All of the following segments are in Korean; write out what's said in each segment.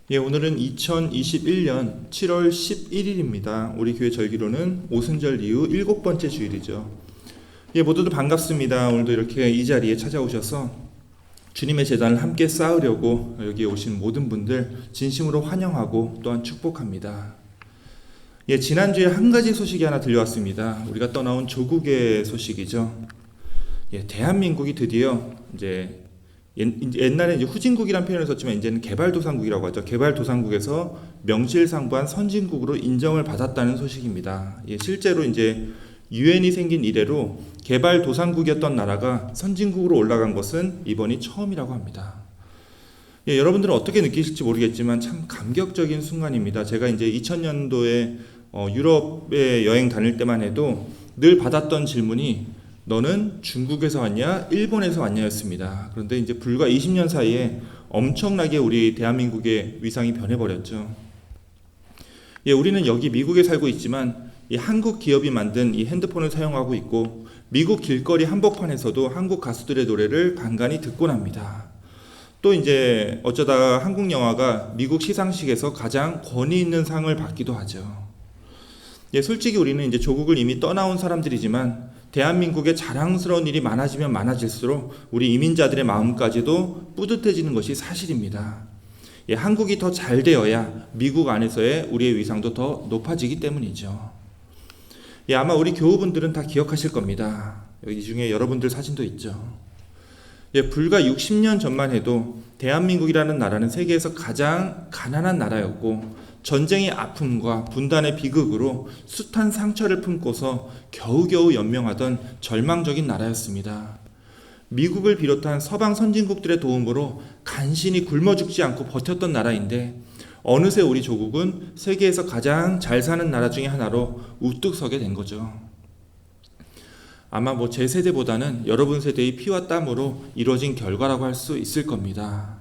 오늘은 2021년 7월 11일입니다. 우리 교회 절기로는 오순절 이후 7번째 주일이죠. 모두들 반갑습니다. 오늘도 이렇게 이 자리에 찾아오셔서 주님의 제단을 함께 쌓으려고 여기에 오신 모든 분들 진심으로 환영하고 또한 축복합니다. 지난주에 한 가지 소식이 하나 들려왔습니다. 우리가 떠나온 조국의 소식이죠. 대한민국이 드디어 옛날에 후진국이라는 표현을 썼지만 이제는 개발도상국이라고 하죠. 개발도상국에서 명실상부한 선진국으로 인정을 받았다는 소식입니다. 실제로 유엔이 생긴 이래로 개발도상국이었던 나라가 선진국으로 올라간 것은 이번이 처음이라고 합니다. 여러분들은 어떻게 느끼실지 모르겠지만 참 감격적인 순간입니다. 제가 2000년도에 유럽에 여행 다닐 때만 해도 늘 받았던 질문이 너는 중국에서 왔냐, 일본에서 왔냐였습니다. 그런데 불과 20년 사이에 엄청나게 우리 대한민국의 위상이 변해버렸죠. 우리는 여기 미국에 살고 있지만 이 한국 기업이 만든 이 핸드폰을 사용하고 있고 미국 길거리 한복판에서도 한국 가수들의 노래를 간간히 듣곤 합니다. 또 어쩌다가 한국 영화가 미국 시상식에서 가장 권위 있는 상을 받기도 하죠. 솔직히 우리는 조국을 이미 떠나온 사람들이지만 대한민국에 자랑스러운 일이 많아지면 많아질수록 우리 이민자들의 마음까지도 뿌듯해지는 것이 사실입니다. 한국이 더 잘 되어야 미국 안에서의 우리의 위상도 더 높아지기 때문이죠. 아마 우리 교우분들은 다 기억하실 겁니다. 이 중에 여러분들 사진도 있죠. 불과 60년 전만 해도 대한민국이라는 나라는 세계에서 가장 가난한 나라였고 전쟁의 아픔과 분단의 비극으로 숱한 상처를 품고서 겨우겨우 연명하던 절망적인 나라였습니다. 미국을 비롯한 서방 선진국들의 도움으로 간신히 굶어 죽지 않고 버텼던 나라인데 어느새 우리 조국은 세계에서 가장 잘 사는 나라 중에 하나로 우뚝 서게 된 거죠. 아마 제 세대보다는 여러분 세대의 피와 땀으로 이루어진 결과라고 할 수 있을 겁니다.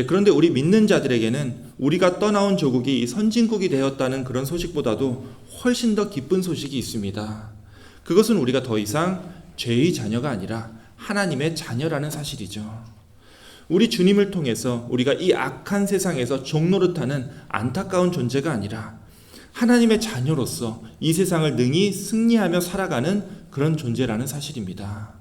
그런데 우리 믿는 자들에게는 우리가 떠나온 조국이 이 선진국이 되었다는 그런 소식보다도 훨씬 더 기쁜 소식이 있습니다. 그것은 우리가 더 이상 죄의 자녀가 아니라 하나님의 자녀라는 사실이죠. 우리 주님을 통해서 우리가 이 악한 세상에서 종노릇하는 안타까운 존재가 아니라 하나님의 자녀로서 이 세상을 능히 승리하며 살아가는 그런 존재라는 사실입니다.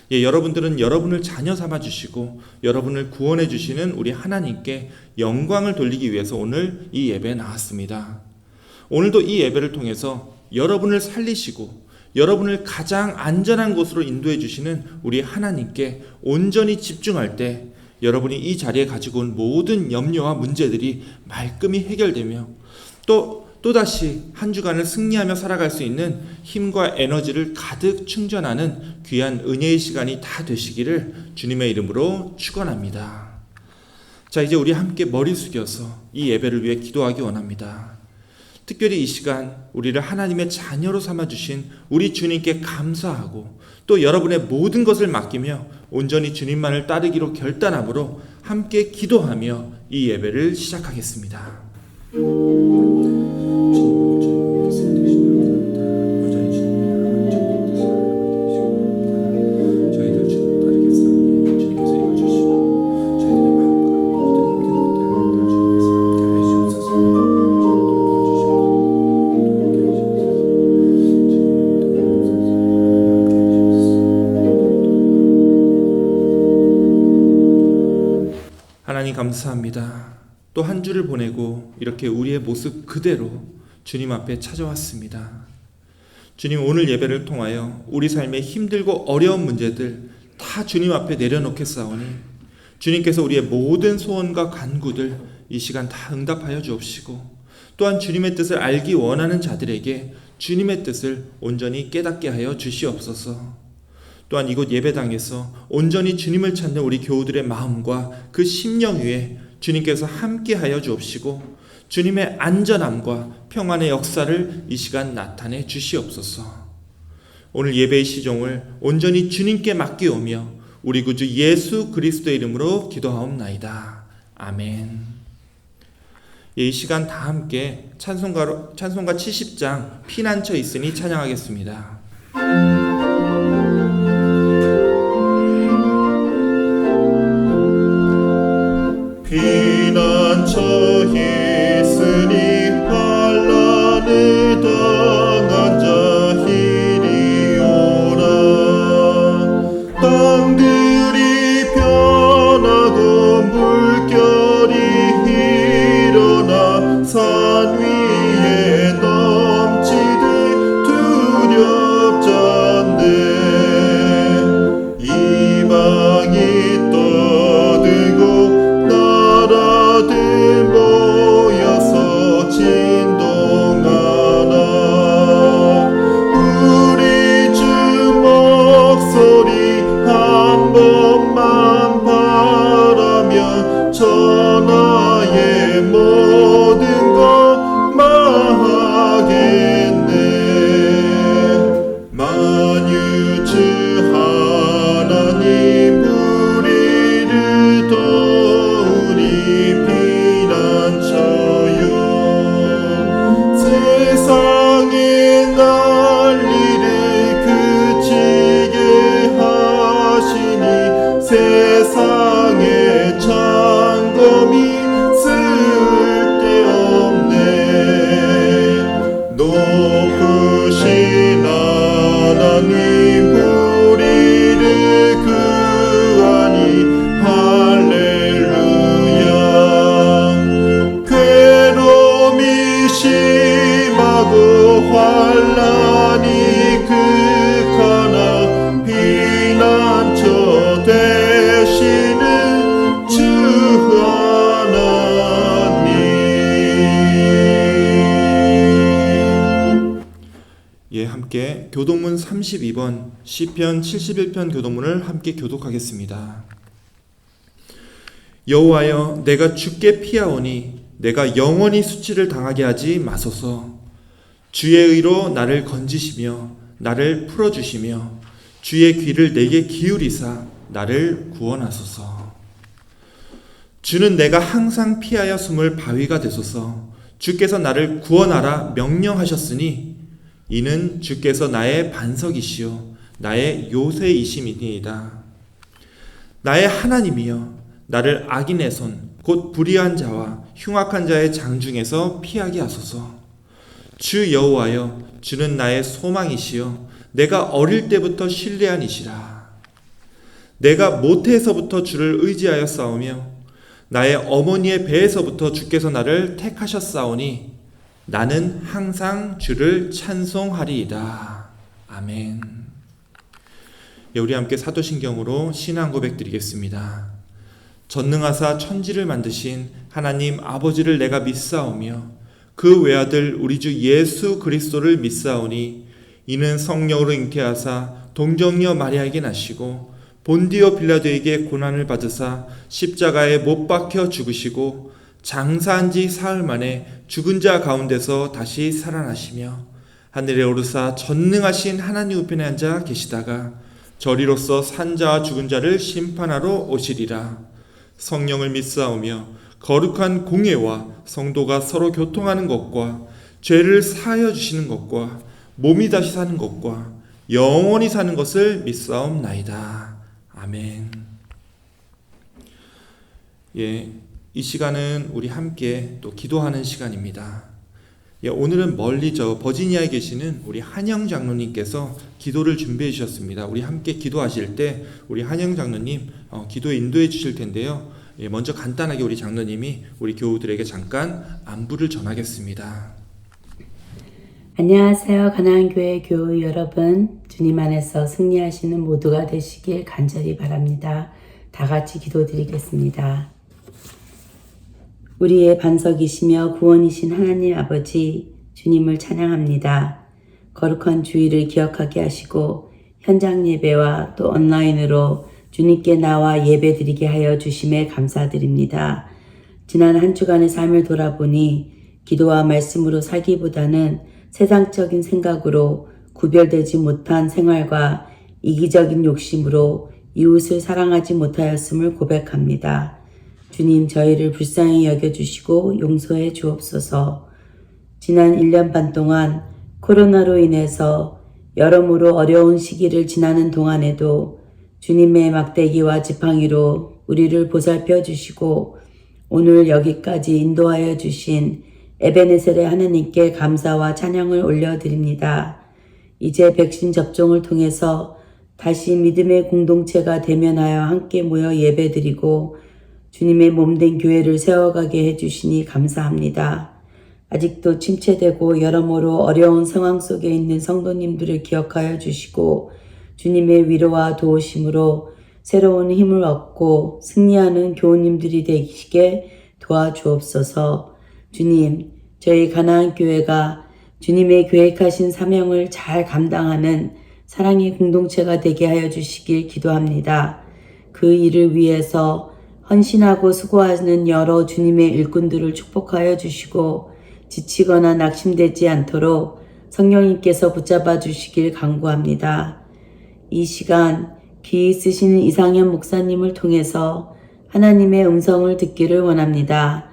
여러분들은 여러분을 자녀 삼아 주시고 여러분을 구원해 주시는 우리 하나님께 영광을 돌리기 위해서 오늘 이 예배에 나왔습니다. 오늘도 이 예배를 통해서 여러분을 살리시고 여러분을 가장 안전한 곳으로 인도해 주시는 우리 하나님께 온전히 집중할 때 여러분이 이 자리에 가지고 온 모든 염려와 문제들이 말끔히 해결되며 또다시 한 주간을 승리하며 살아갈 수 있는 힘과 에너지를 가득 충전하는 귀한 은혜의 시간이 다 되시기를 주님의 이름으로 축원합니다. 자, 이제 우리 함께 머리 숙여서 이 예배를 위해 기도하기 원합니다. 특별히 이 시간 우리를 하나님의 자녀로 삼아주신 우리 주님께 감사하고 또 여러분의 모든 것을 맡기며 온전히 주님만을 따르기로 결단함으로 함께 기도하며 이 예배를 시작하겠습니다. 하나님 감사합니다. 또 한 주를 보내고 이렇게 우리의 모습 그대로 주님 앞에 찾아왔습니다. 주님, 오늘 예배를 통하여 우리 삶의 힘들고 어려운 문제들 다 주님 앞에 내려놓겠사오니 주님께서 우리의 모든 소원과 간구들 이 시간 다 응답하여 주옵시고 또한 주님의 뜻을 알기 원하는 자들에게 주님의 뜻을 온전히 깨닫게 하여 주시옵소서. 또한 이곳 예배당에서 온전히 주님을 찾는 우리 교우들의 마음과 그 심령 위에 주님께서 함께하여 주옵시고 주님의 안전함과 평안의 역사를 이 시간 나타내 주시옵소서. 오늘 예배의 시종을 온전히 주님께 맡기오며 우리 구주 예수 그리스도의 이름으로 기도하옵나이다. 아멘. 이 시간 다 함께 찬송가 70장 피난처 있으니 찬양하겠습니다. 피난처 강들이 변하고 물결이 일어나 산 위에 넘치듯 두렵잖네. 이방이 떠들고 나라들 모여서 진동하나. 우리 주 목소리 한 번만 바라면 천하의 모든 것 망하겠네. 만유주 하나님 우리를 도우리 피난처요. 세상의 난리를 그치게 하시니 세상의 창검이 쓸데없네. 높으신 하나님 우리를 구하니 할렐루야. 괴로움이 심하고 환난이 극하나 피난처 되시는 주 하나님. 예, 함께 교독문 32번 시편 71편 교독문을 함께 교독하겠습니다. 여호와여, 내가 주께 피하오니 내가 영원히 수치를 당하게 하지 마소서. 주의 의로 나를 건지시며 나를 풀어주시며 주의 귀를 내게 기울이사 나를 구원하소서. 주는 내가 항상 피하여 숨을 바위가 되소서. 주께서 나를 구원하라 명령하셨으니 이는 주께서 나의 반석이시요 나의 요새이심이니이다. 나의 하나님이여, 나를 악인의 손 곧 불의한 자와 흉악한 자의 장중에서 피하게 하소서. 주 여호와여, 주는 나의 소망이시여 내가 어릴 때부터 신뢰한 이시라. 내가 모태에서부터 주를 의지하여 싸우며 나의 어머니의 배에서부터 주께서 나를 택하셨사오니 나는 항상 주를 찬송하리이다. 아멘. 예, 우리 함께 사도신경으로 신앙 고백 드리겠습니다. 전능하사 천지를 만드신 하나님 아버지를 내가 믿사오며 그 외아들 우리 주 예수 그리스도를 믿사오니 이는 성령으로 잉태하사 동정녀 마리아에게 나시고 본디오 빌라도에게 고난을 받으사 십자가에 못 박혀 죽으시고 장사한 지 사흘 만에 죽은 자 가운데서 다시 살아나시며 하늘에 오르사 전능하신 하나님 우편에 앉아 계시다가 저리로서 산 자와 죽은 자를 심판하러 오시리라. 성령을 믿사오며 거룩한 공예와 성도가 서로 교통하는 것과 죄를 사하여 주시는 것과 몸이 다시 사는 것과 영원히 사는 것을 믿사옵나이다. 아멘. 예, 이 시간은 우리 함께 또 기도하는 시간입니다. 예, 오늘은 멀리 저 버지니아에 계시는 우리 한영 장로님께서 기도를 준비해 주셨습니다. 우리 함께 기도하실 때 우리 한영 장로님 기도에 인도해 주실 텐데요. 예, 먼저 간단하게 우리 장로님이 우리 교우들에게 잠깐 안부를 전하겠습니다. 안녕하세요. 가나안교회 교우 여러분, 주님 안에서 승리하시는 모두가 되시길 간절히 바랍니다. 다 같이 기도드리겠습니다. 우리의 반석이시며 구원이신 하나님 아버지, 주님을 찬양합니다. 거룩한 주일을 기억하게 하시고 현장 예배와 또 온라인으로 주님께 나와 예배드리게 하여 주심에 감사드립니다. 지난 한 주간의 삶을 돌아보니 기도와 말씀으로 살기보다는 세상적인 생각으로 구별되지 못한 생활과 이기적인 욕심으로 이웃을 사랑하지 못하였음을 고백합니다. 주님, 저희를 불쌍히 여겨주시고 용서해 주옵소서. 지난 1년 반 동안 코로나로 인해서 여러모로 어려운 시기를 지나는 동안에도 주님의 막대기와 지팡이로 우리를 보살펴 주시고 오늘 여기까지 인도하여 주신 에베네셀의 하나님께 감사와 찬양을 올려드립니다. 이제 백신 접종을 통해서 다시 믿음의 공동체가 대면하여 함께 모여 예배드리고 주님의 몸된 교회를 세워가게 해주시니 감사합니다. 아직도 침체되고 여러모로 어려운 상황 속에 있는 성도님들을 기억하여 주시고 주님의 위로와 도우심으로 새로운 힘을 얻고 승리하는 교우님들이 되시게 도와주옵소서. 주님, 저희 가나안 교회가 주님의 계획하신 사명을 잘 감당하는 사랑의 공동체가 되게 하여 주시길 기도합니다. 그 일을 위해서 헌신하고 수고하는 여러 주님의 일꾼들을 축복하여 주시고 지치거나 낙심되지 않도록 성령님께서 붙잡아 주시길 간구합니다. 이 시간 귀 쓰시는 이상현 목사님을 통해서 하나님의 음성을 듣기를 원합니다.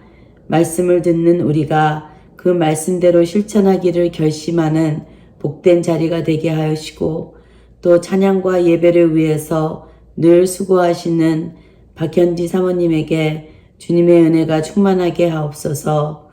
말씀을 듣는 우리가 그 말씀대로 실천하기를 결심하는 복된 자리가 되게 하시고 또 찬양과 예배를 위해서 늘 수고하시는 박현지 사모님에게 주님의 은혜가 충만하게 하옵소서.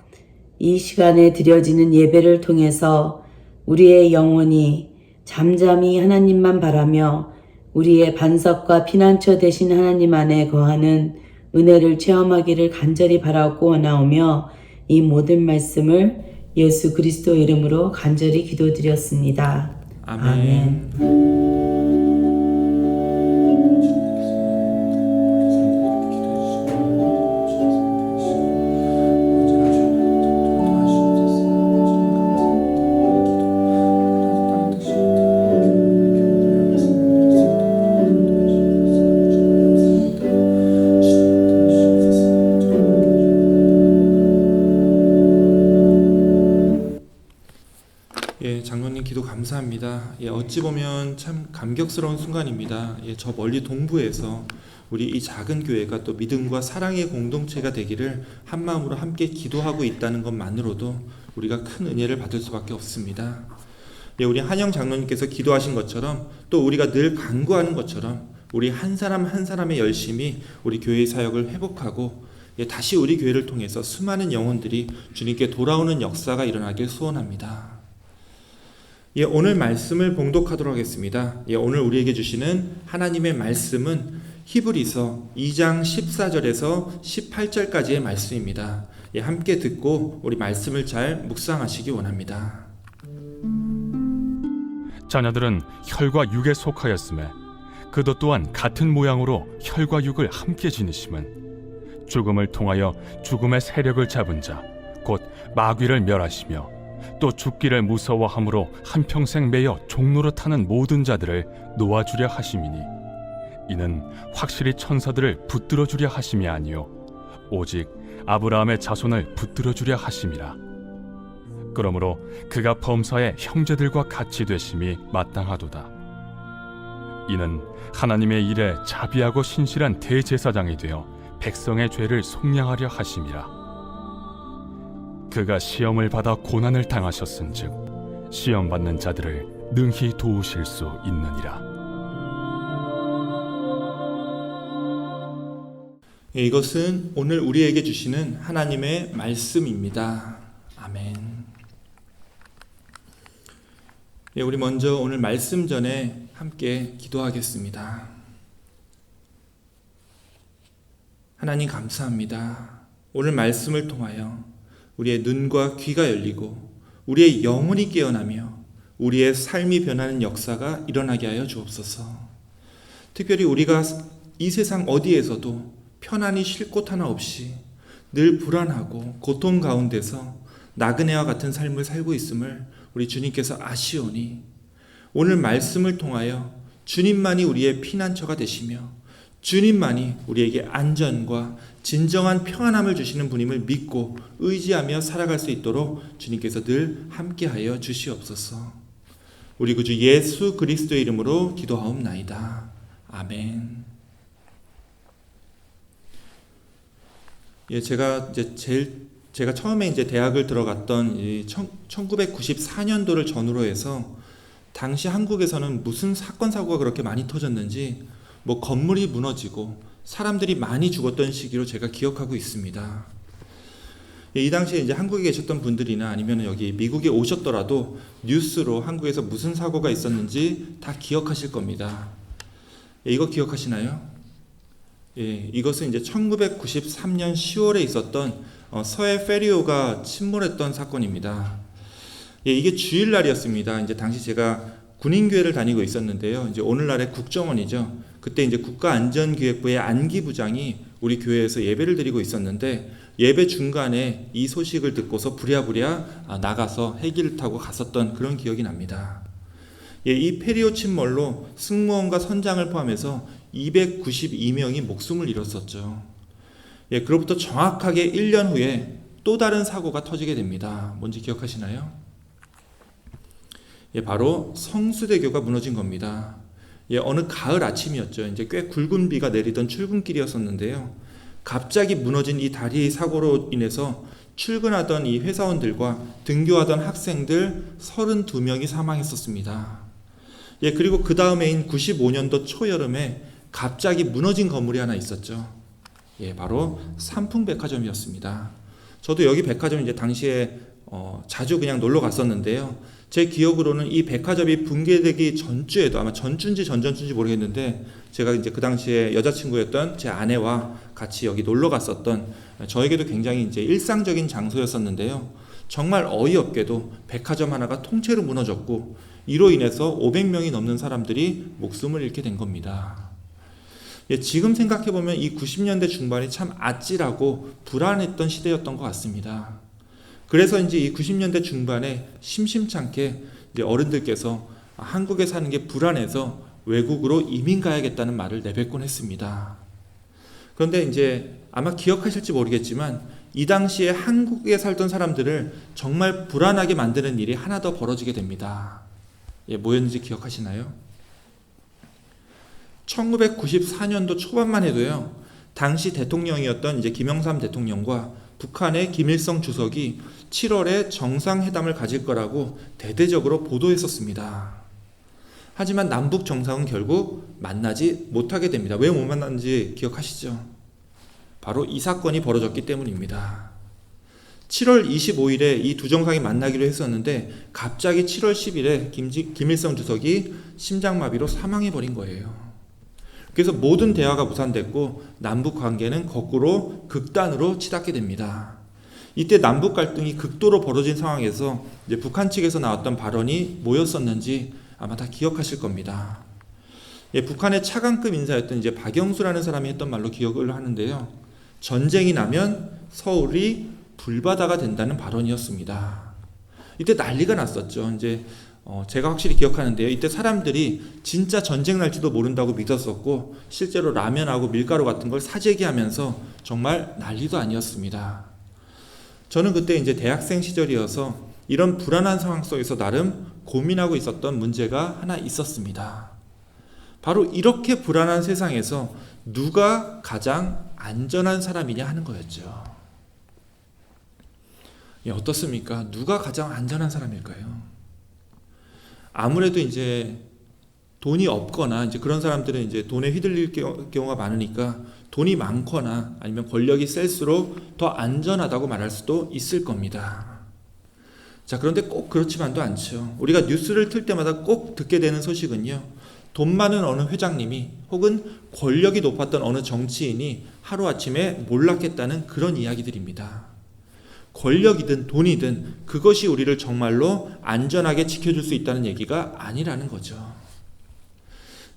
이 시간에 드려지는 예배를 통해서 우리의 영혼이 잠잠히 하나님만 바라며 우리의 반석과 피난처 되신 하나님 안에 거하는 은혜를 체험하기를 간절히 바라고 원하오며 이 모든 말씀을 예수 그리스도 이름으로 간절히 기도드렸습니다. 아멘. 장로님 기도 감사합니다. 어찌 보면 참 감격스러운 순간입니다. 저 멀리 동부에서 우리 이 작은 교회가 또 믿음과 사랑의 공동체가 되기를 한마음으로 함께 기도하고 있다는 것만으로도 우리가 큰 은혜를 받을 수밖에 없습니다. 우리 한영 장로님께서 기도하신 것처럼 또 우리가 늘 간구하는 것처럼 우리 한 사람 한 사람의 열심이 우리 교회의 사역을 회복하고 다시 우리 교회를 통해서 수많은 영혼들이 주님께 돌아오는 역사가 일어나길 소원합니다. 오늘 말씀을 봉독하도록 하겠습니다. 오늘 우리에게 주시는 하나님의 말씀은 히브리서 2장 14절에서 18절까지의 말씀입니다. 함께 듣고 우리 말씀을 잘 묵상하시기 원합니다. 자녀들은 혈과 육에 속하였음에 그도 또한 같은 모양으로 혈과 육을 함께 지니심은 죽음을 통하여 죽음의 세력을 잡은 자 곧 마귀를 멸하시며 또 죽기를 무서워함으로 한평생 매여 종로로 타는 모든 자들을 놓아주려 하심이니 이는 확실히 천사들을 붙들어 주려 하심이 아니요 오직 아브라함의 자손을 붙들어 주려 하심이라. 그러므로 그가 범사의 형제들과 같이 되심이 마땅하도다. 이는 하나님의 일에 자비하고 신실한 대제사장이 되어 백성의 죄를 속량하려 하심이라. 그가 시험을 받아 고난을 당하셨은즉 시험 받는 자들을 능히 도우실 수 있느니라. 이것은 오늘 우리에게 주시는 하나님의 말씀입니다. 아멘. 우리 먼저 오늘 말씀 전에 함께 기도하겠습니다. 하나님 감사합니다. 오늘 말씀을 통하여 우리의 눈과 귀가 열리고 우리의 영혼이 깨어나며 우리의 삶이 변하는 역사가 일어나게 하여 주옵소서. 특별히 우리가 이 세상 어디에서도 편안히 쉴 곳 하나 없이 늘 불안하고 고통 가운데서 나그네와 같은 삶을 살고 있음을 우리 주님께서 아시오니 오늘 말씀을 통하여 주님만이 우리의 피난처가 되시며 주님만이 우리에게 안전과 진정한 평안함을 주시는 분임을 믿고 의지하며 살아갈 수 있도록 주님께서 늘 함께하여 주시옵소서. 우리 구주 예수 그리스도의 이름으로 기도하옵나이다. 아멘. 제가 처음에 대학을 들어갔던 1994년도를 전후로 해서 당시 한국에서는 무슨 사건 사고가 그렇게 많이 터졌는지 건물이 무너지고 사람들이 많이 죽었던 시기로 제가 기억하고 있습니다. 이 당시에 한국에 계셨던 분들이나 아니면 여기 미국에 오셨더라도 뉴스로 한국에서 무슨 사고가 있었는지 다 기억하실 겁니다. 이거 기억하시나요? 이것은 이제 1993년 10월에 있었던 서해 페리오가 침몰했던 사건입니다. 이게 주일날이었습니다. 이제 당시 제가 군인교회를 다니고 있었는데요. 이제 오늘날의 국정원이죠. 그때 이제 국가안전기획부의 안기 부장이 우리 교회에서 예배를 드리고 있었는데 예배 중간에 이 소식을 듣고서 부랴부랴 나가서 헬기를 타고 갔었던 그런 기억이 납니다. 이 페리오 침몰로 승무원과 선장을 포함해서 292명이 목숨을 잃었었죠. 그로부터 정확하게 1년 후에 또 다른 사고가 터지게 됩니다. 뭔지 기억하시나요? 바로 성수대교가 무너진 겁니다. 어느 가을 아침이었죠. 이제 꽤 굵은 비가 내리던 출근길이었었는데요. 갑자기 무너진 이 다리 사고로 인해서 출근하던 이 회사원들과 등교하던 학생들 32명이 사망했었습니다. 그리고 그 다음해인 95년도 초여름에 갑자기 무너진 건물이 하나 있었죠. 바로 삼풍백화점이었습니다. 저도 여기 백화점 이제 당시에 자주 그냥 놀러 갔었는데요. 제 기억으로는 이 백화점이 붕괴되기 전주에도 아마 전주인지 전전주인지 모르겠는데 제가 이제 그 당시에 여자친구였던 제 아내와 같이 여기 놀러 갔었던 저에게도 굉장히 이제 일상적인 장소였었는데요. 정말 어이없게도 백화점 하나가 통째로 무너졌고 이로 인해서 500명이 넘는 사람들이 목숨을 잃게 된 겁니다. 지금 생각해보면 이 90년대 중반이 참 아찔하고 불안했던 시대였던 것 같습니다. 그래서 이제 이 90년대 중반에 심심찮게 이제 어른들께서 한국에 사는 게 불안해서 외국으로 이민 가야겠다는 말을 내뱉곤 했습니다. 그런데 이제 아마 기억하실지 모르겠지만 이 당시에 한국에 살던 사람들을 정말 불안하게 만드는 일이 하나 더 벌어지게 됩니다. 뭐였는지 기억하시나요? 1994년도 초반만 해도요. 당시 대통령이었던 이제 김영삼 대통령과 북한의 김일성 주석이 7월에 정상회담을 가질 거라고 대대적으로 보도했었습니다. 하지만 남북 정상은 결국 만나지 못하게 됩니다. 왜 못 만났는지 기억하시죠? 바로 이 사건이 벌어졌기 때문입니다. 7월 25일에 이 두 정상이 만나기로 했었는데 갑자기 7월 10일에 김일성 주석이 심장마비로 사망해버린 거예요. 그래서 모든 대화가 무산됐고 남북 관계는 거꾸로 극단으로 치닫게 됩니다. 이때 남북 갈등이 극도로 벌어진 상황에서 이제 북한 측에서 나왔던 발언이 뭐였었는지 아마 다 기억하실 겁니다. 북한의 차관급 인사였던 이제 박영수라는 사람이 했던 말로 기억을 하는데요. 전쟁이 나면 서울이 불바다가 된다는 발언이었습니다. 이때 난리가 났었죠. 이제 제가 확실히 기억하는데요. 이때 사람들이 진짜 전쟁 날지도 모른다고 믿었었고 실제로 라면하고 밀가루 같은 걸 사재기하면서 정말 난리도 아니었습니다. 저는 그때 이제 대학생 시절이어서 이런 불안한 상황 속에서 나름 고민하고 있었던 문제가 하나 있었습니다. 바로 이렇게 불안한 세상에서 누가 가장 안전한 사람이냐 하는 거였죠. 어떻습니까? 누가 가장 안전한 사람일까요? 아무래도 이제 돈이 없거나 이제 그런 사람들은 이제 돈에 휘둘릴 경우가 많으니까 돈이 많거나 아니면 권력이 셀수록 더 안전하다고 말할 수도 있을 겁니다. 자, 그런데 꼭 그렇지만도 않죠. 우리가 뉴스를 틀 때마다 꼭 듣게 되는 소식은요. 돈 많은 어느 회장님이 혹은 권력이 높았던 어느 정치인이 하루아침에 몰락했다는 그런 이야기들입니다. 권력이든 돈이든 그것이 우리를 정말로 안전하게 지켜줄 수 있다는 얘기가 아니라는 거죠.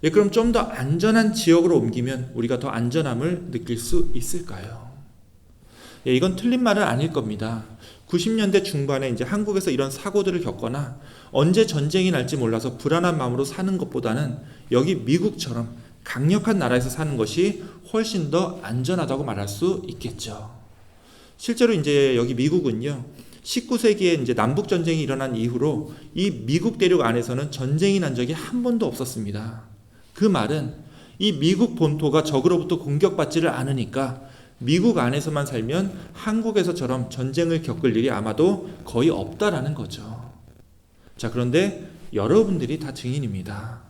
그럼 좀 더 안전한 지역으로 옮기면 우리가 더 안전함을 느낄 수 있을까요? 이건 틀린 말은 아닐 겁니다. 90년대 중반에 이제 한국에서 이런 사고들을 겪거나 언제 전쟁이 날지 몰라서 불안한 마음으로 사는 것보다는 여기 미국처럼 강력한 나라에서 사는 것이 훨씬 더 안전하다고 말할 수 있겠죠. 실제로 이제 여기 미국은요, 19세기에 이제 남북 전쟁이 일어난 이후로 이 미국 대륙 안에서는 전쟁이 난 적이 한 번도 없었습니다. 그 말은 이 미국 본토가 적으로부터 공격받지를 않으니까 미국 안에서만 살면 한국에서처럼 전쟁을 겪을 일이 아마도 거의 없다라는 거죠. 자, 그런데 여러분들이 다 증인입니다.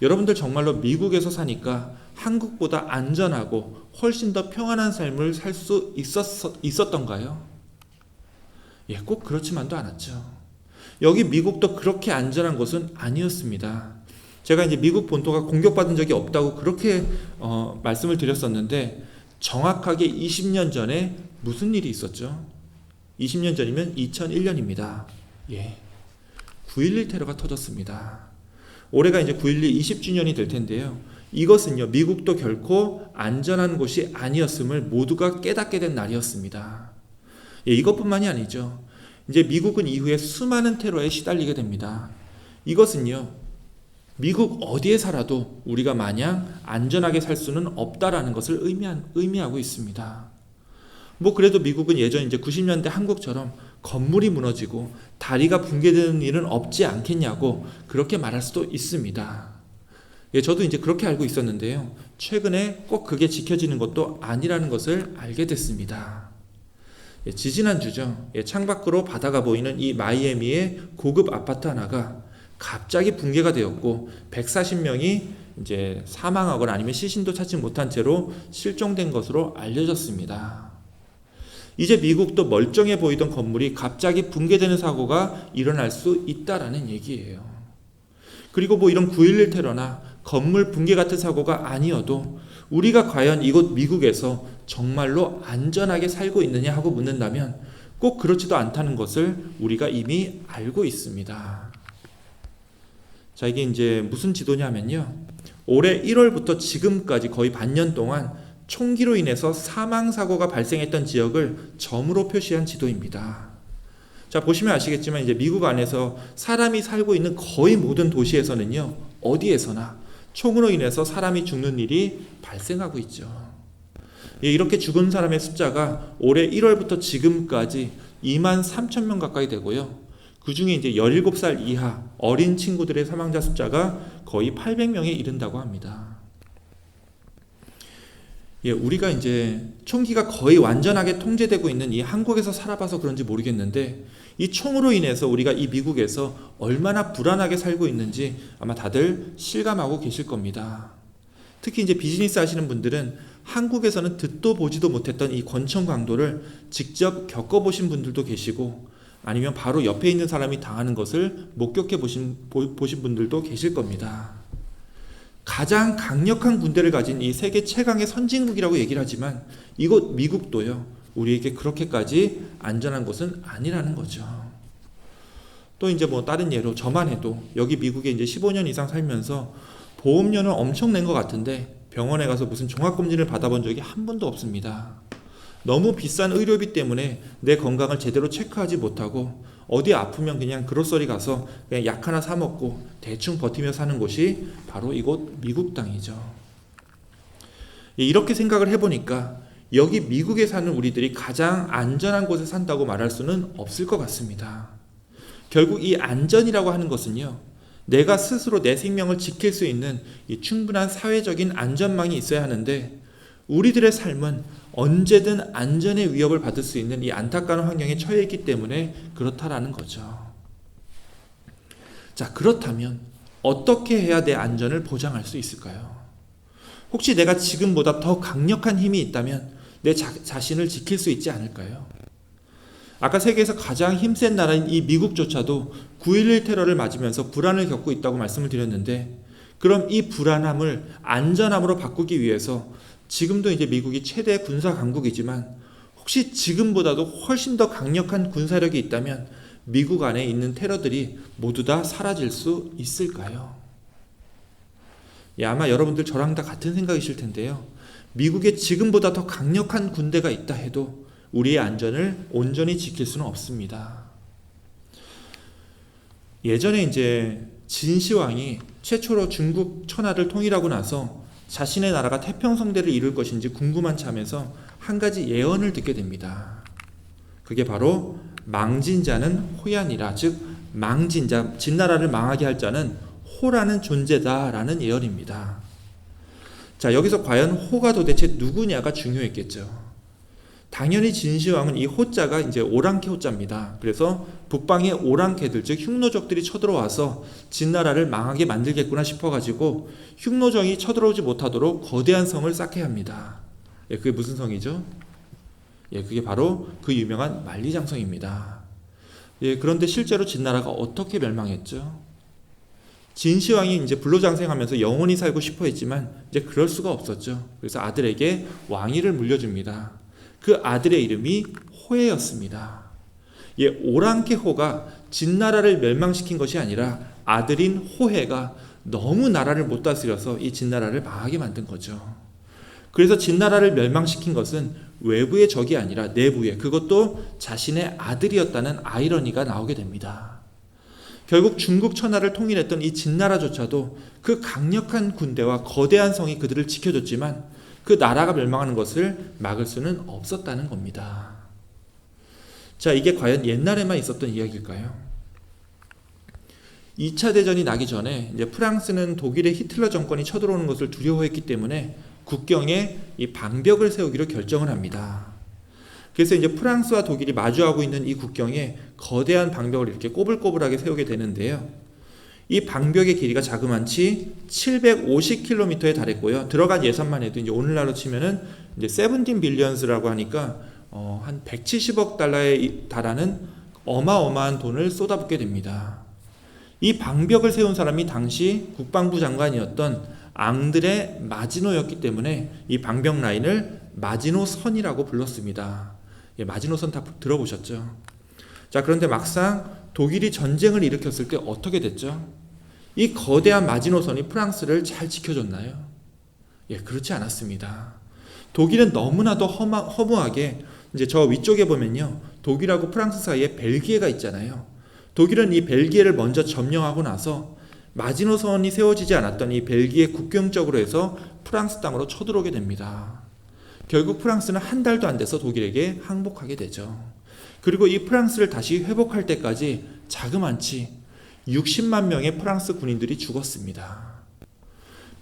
여러분들 정말로 미국에서 사니까 한국보다 안전하고 훨씬 더 평안한 삶을 살 수 있었던가요? 꼭 그렇지만도 않았죠. 여기 미국도 그렇게 안전한 곳은 아니었습니다. 제가 이제 미국 본토가 공격받은 적이 없다고 그렇게 말씀을 드렸었는데 정확하게 20년 전에 무슨 일이 있었죠? 20년 전이면 2001년입니다. 예. 9.11 테러가 터졌습니다. 올해가 이제 9.11 20주년이 될 텐데요. 이것은요, 미국도 결코 안전한 곳이 아니었음을 모두가 깨닫게 된 날이었습니다. 예, 이것뿐만이 아니죠. 이제 미국은 이후에 수많은 테러에 시달리게 됩니다. 이것은요, 미국 어디에 살아도 우리가 마냥 안전하게 살 수는 없다라는 것을 의미하고 있습니다. 뭐 그래도 미국은 예전 이제 90년대 한국처럼 건물이 무너지고 다리가 붕괴되는 일은 없지 않겠냐고 그렇게 말할 수도 있습니다. 예, 저도 이제 그렇게 알고 있었는데요. 최근에 꼭 그게 지켜지는 것도 아니라는 것을 알게 됐습니다. 예, 지지난주죠. 예, 창밖으로 바다가 보이는 이 마이애미의 고급 아파트 하나가 갑자기 붕괴가 되었고 140명이 이제 사망하거나 아니면 시신도 찾지 못한 채로 실종된 것으로 알려졌습니다. 이제 미국도 멀쩡해 보이던 건물이 갑자기 붕괴되는 사고가 일어날 수 있다라는 얘기예요. 그리고 뭐 이런 9.11 테러나 건물 붕괴 같은 사고가 아니어도 우리가 과연 이곳 미국에서 정말로 안전하게 살고 있느냐 하고 묻는다면 꼭 그렇지도 않다는 것을 우리가 이미 알고 있습니다. 자, 이게 이제 무슨 지도냐면요. 올해 1월부터 지금까지 거의 반년 동안 총기로 인해서 사망사고가 발생했던 지역을 점으로 표시한 지도입니다. 자, 보시면 아시겠지만 이제 미국 안에서 사람이 살고 있는 거의 모든 도시에서는요, 어디에서나 총으로 인해서 사람이 죽는 일이 발생하고 있죠. 예, 이렇게 죽은 사람의 숫자가 올해 1월부터 지금까지 23,000명 가까이 되고요. 그 중에 이제 17살 이하 어린 친구들의 사망자 숫자가 거의 800명에 이른다고 합니다. 예, 우리가 이제 총기가 거의 완전하게 통제되고 있는 이 한국에서 살아봐서 그런지 모르겠는데 이 총으로 인해서 우리가 이 미국에서 얼마나 불안하게 살고 있는지 아마 다들 실감하고 계실 겁니다. 특히 이제 비즈니스 하시는 분들은 한국에서는 듣도 보지도 못했던 이 권총 강도를 직접 겪어보신 분들도 계시고 아니면 바로 옆에 있는 사람이 당하는 것을 목격해 보신 분들도 계실 겁니다. 가장 강력한 군대를 가진 이 세계 최강의 선진국이라고 얘기를 하지만 이곳 미국도요, 우리에게 그렇게까지 안전한 곳은 아니라는 거죠. 또 이제 뭐 다른 예로 저만 해도 여기 미국에 이제 15년 이상 살면서 보험료는 엄청 낸 것 같은데 병원에 가서 무슨 종합검진을 받아본 적이 한 번도 없습니다. 너무 비싼 의료비 때문에 내 건강을 제대로 체크하지 못하고 어디 아프면 그냥 그로서리 가서 그냥 약 하나 사 먹고 대충 버티며 사는 곳이 바로 이곳 미국 땅이죠. 이렇게 생각을 해보니까 여기 미국에 사는 우리들이 가장 안전한 곳에 산다고 말할 수는 없을 것 같습니다. 결국 이 안전이라고 하는 것은요, 내가 스스로 내 생명을 지킬 수 있는 이 충분한 사회적인 안전망이 있어야 하는데 우리들의 삶은 언제든 안전의 위협을 받을 수 있는 이 안타까운 환경에 처해 있기 때문에 그렇다라는 거죠. 자, 그렇다면 어떻게 해야 내 안전을 보장할 수 있을까요? 혹시 내가 지금보다 더 강력한 힘이 있다면 내 자신을 지킬 수 있지 않을까요? 아까 세계에서 가장 힘센 나라인 이 미국조차도 9.11 테러를 맞으면서 불안을 겪고 있다고 말씀을 드렸는데 그럼 이 불안함을 안전함으로 바꾸기 위해서 지금도 이제 미국이 최대 군사 강국이지만 혹시 지금보다도 훨씬 더 강력한 군사력이 있다면 미국 안에 있는 테러들이 모두 다 사라질 수 있을까요? 예, 아마 여러분들 저랑 다 같은 생각이실 텐데요. 미국에 지금보다 더 강력한 군대가 있다 해도 우리의 안전을 온전히 지킬 수는 없습니다. 예전에 이제 진시황이 최초로 중국 천하를 통일하고 나서 자신의 나라가 태평성대를 이룰 것인지 궁금한 참에서 한 가지 예언을 듣게 됩니다. 그게 바로 망진자는 호얀이라, 즉 망진자, 진나라를 망하게 할 자는 호라는 존재다라는 예언입니다. 자, 여기서 과연 호가 도대체 누구냐가 중요했겠죠. 당연히 진시황은 이 호자가 이제 오랑캐 호자입니다. 그래서 북방의 오랑캐들, 즉 흉노족들이 쳐들어와서 진나라를 망하게 만들겠구나 싶어가지고 흉노정이 쳐들어오지 못하도록 거대한 성을 쌓게 합니다. 예, 그게 무슨 성이죠? 예, 그게 바로 그 유명한 만리장성입니다. 예, 그런데 실제로 진나라가 어떻게 멸망했죠? 진시황이 이제 불로장생하면서 영원히 살고 싶어 했지만 이제 그럴 수가 없었죠. 그래서 아들에게 왕위를 물려줍니다. 그 아들의 이름이 호해였습니다. 오랑캐호가 진나라를 멸망시킨 것이 아니라 아들인 호해가 너무 나라를 못 다스려서 이 진나라를 망하게 만든 거죠. 그래서 진나라를 멸망시킨 것은 외부의 적이 아니라 내부의, 그것도 자신의 아들이었다는 아이러니가 나오게 됩니다. 결국 중국 천하를 통일했던 이 진나라조차도 그 강력한 군대와 거대한 성이 그들을 지켜줬지만 그 나라가 멸망하는 것을 막을 수는 없었다는 겁니다. 자, 이게 과연 옛날에만 있었던 이야기일까요? 2차 대전이 나기 전에 이제 프랑스는 독일의 히틀러 정권이 쳐들어오는 것을 두려워했기 때문에 국경에 이 방벽을 세우기로 결정을 합니다. 그래서 이제 프랑스와 독일이 마주하고 있는 이 국경에 거대한 방벽을 이렇게 꼬불꼬불하게 세우게 되는데요. 이 방벽의 길이가 자그만치 750km에 달했고요. 들어간 예산만 해도 이제 오늘날로 치면은 이제 17 빌리언스라고 하니까 한 170억 달러에 달하는 어마어마한 돈을 쏟아붓게 됩니다. 이 방벽을 세운 사람이 당시 국방부 장관이었던 앙드레 마지노였기 때문에 이 방벽 라인을 마지노선이라고 불렀습니다. 마지노선 다 들어보셨죠? 자, 그런데 막상 독일이 전쟁을 일으켰을 때 어떻게 됐죠? 이 거대한 마지노선이 프랑스를 잘 지켜줬나요? 그렇지 않았습니다. 독일은 너무나도 허무하게 이제 저 위쪽에 보면요, 독일하고 프랑스 사이에 벨기에가 있잖아요. 독일은 이 벨기에를 먼저 점령하고 나서 마지노선이 세워지지 않았던 이 벨기에 국경 쪽으로 해서 프랑스 땅으로 쳐들어오게 됩니다. 결국 프랑스는 한 달도 안 돼서 독일에게 항복하게 되죠. 그리고 이 프랑스를 다시 회복할 때까지 자그만치 60만 명의 프랑스 군인들이 죽었습니다.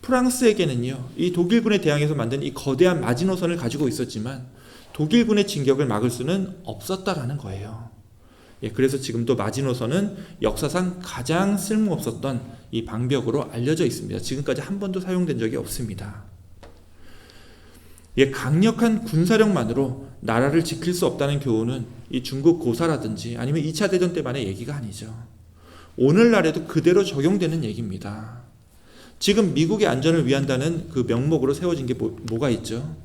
프랑스에게는요, 이 독일군에 대항해서 만든 이 거대한 마지노선을 가지고 있었지만 독일군의 진격을 막을 수는 없었다라는 거예요. 그래서 지금도 마지노선은 역사상 가장 쓸모없었던 이 방벽으로 알려져 있습니다. 지금까지 한 번도 사용된 적이 없습니다. 강력한 군사력만으로 나라를 지킬 수 없다는 교훈은 이 중국 고사라든지 아니면 2차 대전 때만의 얘기가 아니죠. 오늘날에도 그대로 적용되는 얘기입니다. 지금 미국의 안전을 위한다는 그 명목으로 세워진 게 뭐가 있죠?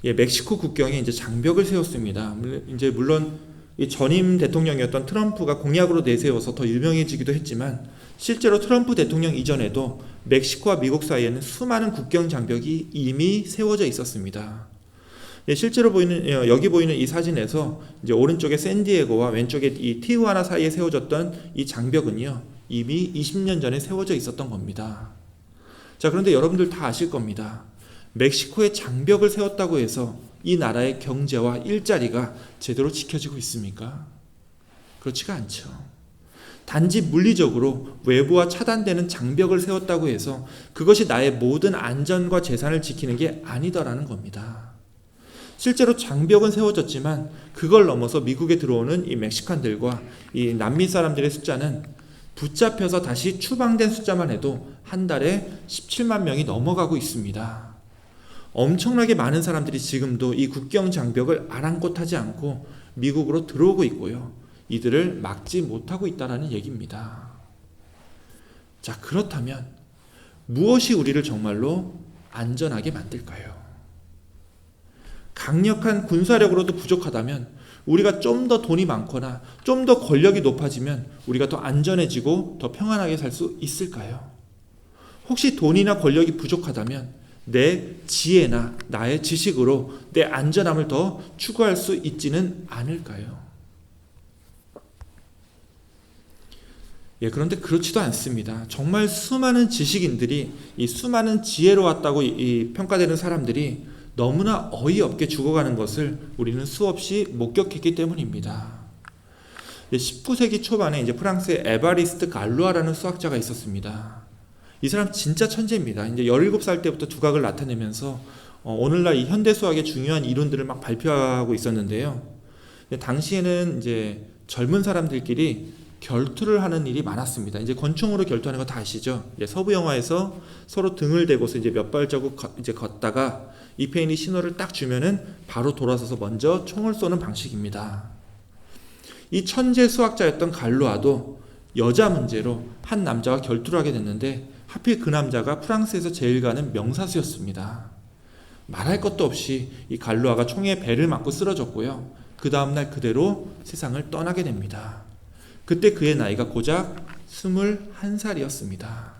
멕시코 국경에 이제 장벽을 세웠습니다. 이제 물론 이 전임 대통령이었던 트럼프가 공약으로 내세워서 더 유명해지기도 했지만 실제로 트럼프 대통령 이전에도 멕시코와 미국 사이에는 수많은 국경 장벽이 이미 세워져 있었습니다. 실제로 여기 보이는 이 사진에서 이제 오른쪽에 샌디에고와 왼쪽에 이 티후아나 사이에 세워졌던 이 장벽은요, 이미 20년 전에 세워져 있었던 겁니다. 자, 그런데 여러분들 다 아실 겁니다. 멕시코에 장벽을 세웠다고 해서 이 나라의 경제와 일자리가 제대로 지켜지고 있습니까? 그렇지가 않죠. 단지 물리적으로 외부와 차단되는 장벽을 세웠다고 해서 그것이 나의 모든 안전과 재산을 지키는 게 아니더라는 겁니다. 실제로 장벽은 세워졌지만 그걸 넘어서 미국에 들어오는 이 멕시칸들과 이 남미 사람들의 숫자는 붙잡혀서 다시 추방된 숫자만 해도 한 달에 17만 명이 넘어가고 있습니다. 엄청나게 많은 사람들이 지금도 이 국경 장벽을 아랑곳하지 않고 미국으로 들어오고 있고요. 이들을 막지 못하고 있다는 얘기입니다. 자, 그렇다면 무엇이 우리를 정말로 안전하게 만들까요? 강력한 군사력으로도 부족하다면 우리가 좀 더 돈이 많거나 좀 더 권력이 높아지면 우리가 더 안전해지고 더 평안하게 살 수 있을까요? 혹시 돈이나 권력이 부족하다면 내 지혜나 나의 지식으로 내 안전함을 더 추구할 수 있지는 않을까요? 그런데 그렇지도 않습니다. 정말 수많은 지식인들이 이 수많은 지혜로웠다고 평가되는 사람들이 너무나 어이없게 죽어가는 것을 우리는 수없이 목격했기 때문입니다. 19세기 초반에 이제 프랑스의 에바리스트 갈루아라는 수학자가 있었습니다. 이 사람 진짜 천재입니다. 이제 17살 때부터 두각을 나타내면서 오늘날 이 현대 수학의 중요한 이론들을 막 발표하고 있었는데요. 당시에는 이제 젊은 사람들끼리 결투를 하는 일이 많았습니다. 이제 권총으로 결투하는 거 다 아시죠? 서부 영화에서 서로 등을 대고서 이제 몇 발자국 이제 걷다가 이페인이 신호를 딱 주면은 바로 돌아서서 먼저 총을 쏘는 방식입니다. 이 천재 수학자였던 갈루아도 여자 문제로 한 남자와 결투를 하게 됐는데 하필 그 남자가 프랑스에서 제일 가는 명사수였습니다. 말할 것도 없이 이 갈루아가 총에 배를 맞고 쓰러졌고요. 그 다음날 그대로 세상을 떠나게 됩니다. 그때 그의 나이가 고작 21살이었습니다.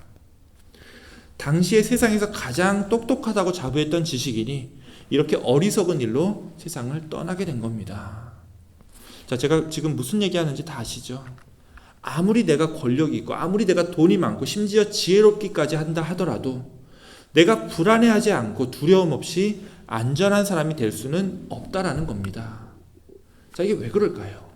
당시에 세상에서 가장 똑똑하다고 자부했던 지식인이 이렇게 어리석은 일로 세상을 떠나게 된 겁니다. 자, 제가 지금 무슨 얘기하는지 다 아시죠? 아무리 내가 권력이 있고 아무리 내가 돈이 많고 심지어 지혜롭기까지 한다 하더라도 내가 불안해하지 않고 두려움 없이 안전한 사람이 될 수는 없다라는 겁니다. 자, 이게 왜 그럴까요?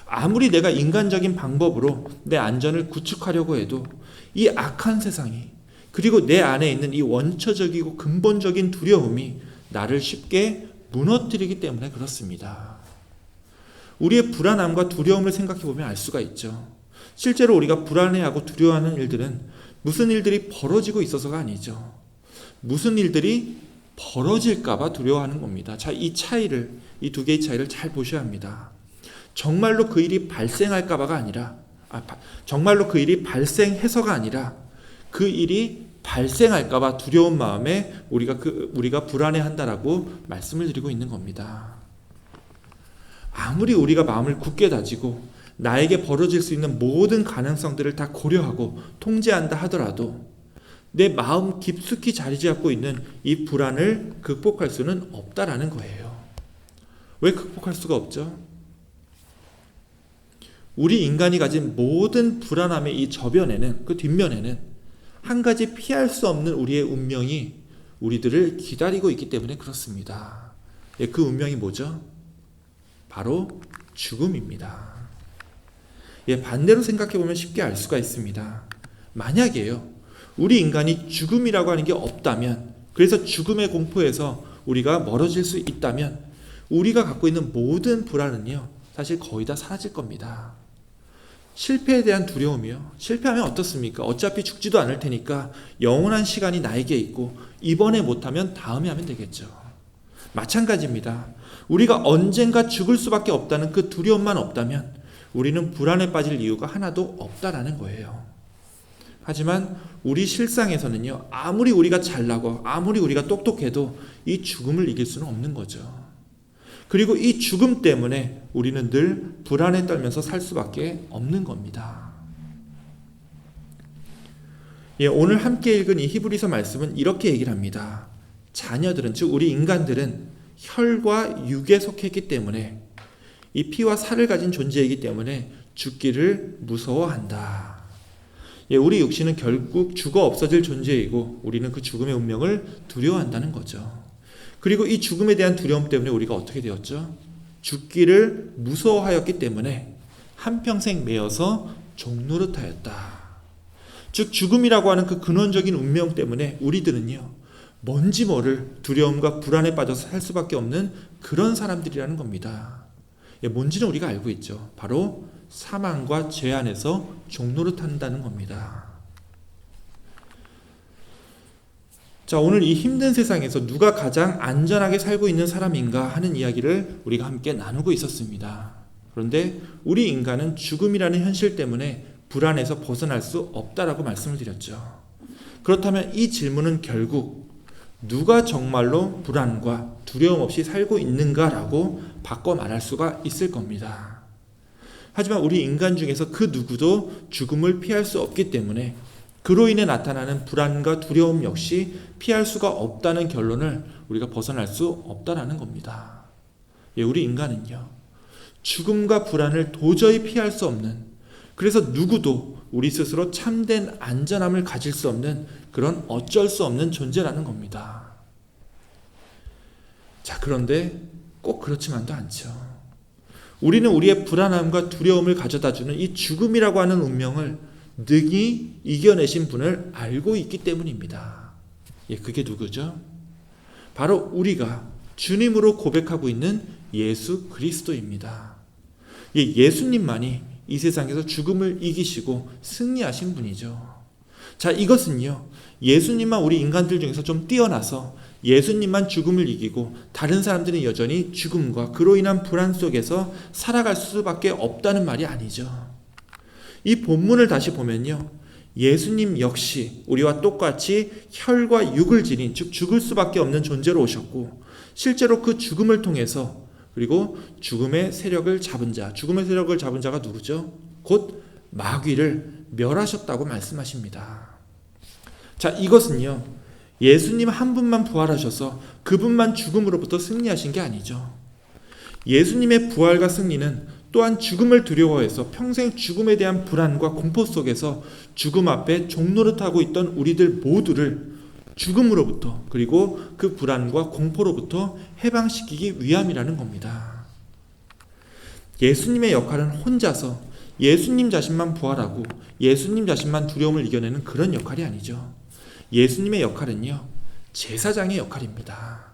아무리 내가 인간적인 방법으로 내 안전을 구축하려고 해도 이 악한 세상이, 그리고 내 안에 있는 이 원초적이고 근본적인 두려움이 나를 쉽게 무너뜨리기 때문에 그렇습니다. 우리의 불안함과 두려움을 생각해 보면 알 수가 있죠. 실제로 우리가 불안해하고 두려워하는 일들은 무슨 일들이 벌어지고 있어서가 아니죠. 무슨 일들이 벌어질까봐 두려워하는 겁니다. 자, 이 차이를, 이 두 개의 차이를 잘 보셔야 합니다. 정말로 그 일이 발생할까봐가 아니라, 정말로 그 일이 발생해서가 아니라 그 일이 발생할까봐 두려운 마음에 우리가 불안해한다라고 말씀을 드리고 있는 겁니다. 아무리 우리가 마음을 굳게 다지고 나에게 벌어질 수 있는 모든 가능성들을 다 고려하고 통제한다 하더라도 내 마음 깊숙이 자리 잡고 있는 이 불안을 극복할 수는 없다라는 거예요. 왜 극복할 수가 없죠? 우리 인간이 가진 모든 불안함의 이 저변에는, 그 뒷면에는 한 가지 피할 수 없는 우리의 운명이 우리들을 기다리고 있기 때문에 그렇습니다. 그 운명이 뭐죠? 바로 죽음입니다. 반대로 생각해보면 쉽게 알 수가 있습니다. 만약에요, 우리 인간이 죽음이라고 하는 게 없다면, 그래서 죽음의 공포에서 우리가 멀어질 수 있다면 우리가 갖고 있는 모든 불안은요, 사실 거의 다 사라질 겁니다. 실패에 대한 두려움이요, 실패하면 어떻습니까? 어차피 죽지도 않을 테니까 영원한 시간이 나에게 있고 이번에 못하면 다음에 하면 되겠죠. 마찬가지입니다. 우리가 언젠가 죽을 수밖에 없다는 그 두려움만 없다면 우리는 불안에 빠질 이유가 하나도 없다라는 거예요. 하지만 우리 실상에서는요, 아무리 우리가 잘나고 아무리 우리가 똑똑해도 이 죽음을 이길 수는 없는 거죠. 그리고 이 죽음 때문에 우리는 늘 불안에 떨면서 살 수밖에 없는 겁니다. 오늘 함께 읽은 이 히브리서 말씀은 이렇게 얘기를 합니다. 자녀들은, 즉 우리 인간들은 혈과 육에 속했기 때문에, 이 피와 살을 가진 존재이기 때문에 죽기를 무서워한다. 우리 육신은 결국 죽어 없어질 존재이고 우리는 그 죽음의 운명을 두려워한다는 거죠. 그리고 이 죽음에 대한 두려움 때문에 우리가 어떻게 되었죠? 죽기를 무서워하였기 때문에 한평생 매여서 종노릇하였다. 즉 죽음이라고 하는 그 근원적인 운명 때문에 우리들은요, 뭔지 모를 두려움과 불안에 빠져서 살 수밖에 없는 그런 사람들이라는 겁니다. 뭔지는 우리가 알고 있죠. 바로 사망과 죄 안에서 종노릇한다는 겁니다. 자, 오늘 이 힘든 세상에서 누가 가장 안전하게 살고 있는 사람인가 하는 이야기를 우리가 함께 나누고 있었습니다. 그런데 우리 인간은 죽음이라는 현실 때문에 불안에서 벗어날 수 없다라고 말씀을 드렸죠. 그렇다면 이 질문은 결국 누가 정말로 불안과 두려움 없이 살고 있는가라고 바꿔 말할 수가 있을 겁니다. 하지만 우리 인간 중에서 그 누구도 죽음을 피할 수 없기 때문에 그로 인해 나타나는 불안과 두려움 역시 피할 수가 없다는 결론을 우리가 벗어날 수 없다라는 겁니다. 우리 인간은요, 죽음과 불안을 도저히 피할 수 없는, 그래서 누구도 우리 스스로 참된 안전함을 가질 수 없는 그런 어쩔 수 없는 존재라는 겁니다. 자, 그런데 꼭 그렇지만도 않죠. 우리는 우리의 불안함과 두려움을 가져다주는 이 죽음이라고 하는 운명을 능히 이겨내신 분을 알고 있기 때문입니다. 그게 누구죠? 바로 우리가 주님으로 고백하고 있는 예수 그리스도입니다. 예수님만이 이 세상에서 죽음을 이기시고 승리하신 분이죠. 자, 이것은요, 예수님만 우리 인간들 중에서 좀 뛰어나서 예수님만 죽음을 이기고 다른 사람들은 여전히 죽음과 그로 인한 불안 속에서 살아갈 수밖에 없다는 말이 아니죠. 이 본문을 다시 보면요, 예수님 역시 우리와 똑같이 혈과 육을 지닌, 즉 죽을 수밖에 없는 존재로 오셨고, 실제로 그 죽음을 통해서, 그리고 죽음의 세력을 잡은 자, 죽음의 세력을 잡은 자가 누구죠? 곧 마귀를 멸하셨다고 말씀하십니다. 자, 이것은요, 예수님 한 분만 부활하셔서 그분만 죽음으로부터 승리하신 게 아니죠. 예수님의 부활과 승리는 또한 죽음을 두려워해서 평생 죽음에 대한 불안과 공포 속에서 죽음 앞에 종노릇하고 있던 우리들 모두를 죽음으로부터, 그리고 그 불안과 공포로부터 해방시키기 위함이라는 겁니다. 예수님의 역할은 혼자서 예수님 자신만 부활하고 예수님 자신만 두려움을 이겨내는 그런 역할이 아니죠. 예수님의 역할은요, 제사장의 역할입니다.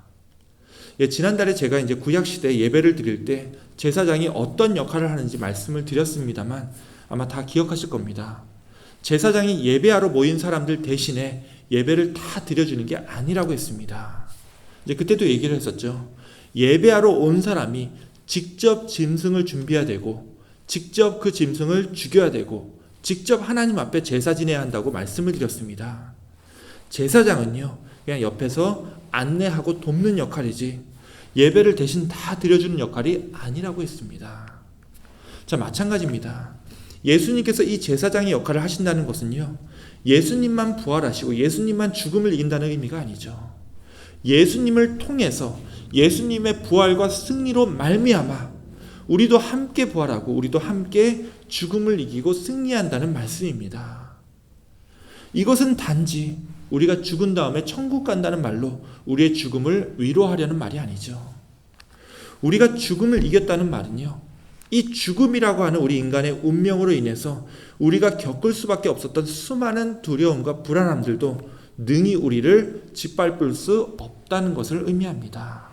지난달에 제가 이제 구약시대 예배를 드릴 때 제사장이 어떤 역할을 하는지 말씀을 드렸습니다만 아마 다 기억하실 겁니다. 제사장이 예배하러 모인 사람들 대신에 예배를 다 드려주는 게 아니라고 했습니다. 이제 그때도 얘기를 했었죠. 예배하러 온 사람이 직접 짐승을 준비해야 되고, 직접 그 짐승을 죽여야 되고, 직접 하나님 앞에 제사 지내야 한다고 말씀을 드렸습니다. 제사장은요, 그냥 옆에서 안내하고 돕는 역할이지 예배를 대신 다 드려주는 역할이 아니라고 했습니다. 자, 마찬가지입니다. 예수님께서 이 제사장의 역할을 하신다는 것은요, 예수님만 부활하시고 예수님만 죽음을 이긴다는 의미가 아니죠. 예수님을 통해서 예수님의 부활과 승리로 말미암아 우리도 함께 부활하고 우리도 함께 죽음을 이기고 승리한다는 말씀입니다. 이것은 단지 우리가 죽은 다음에 천국 간다는 말로 우리의 죽음을 위로하려는 말이 아니죠. 우리가 죽음을 이겼다는 말은요, 이 죽음이라고 하는 우리 인간의 운명으로 인해서 우리가 겪을 수밖에 없었던 수많은 두려움과 불안함들도 능히 우리를 짓밟을 수 없다는 것을 의미합니다.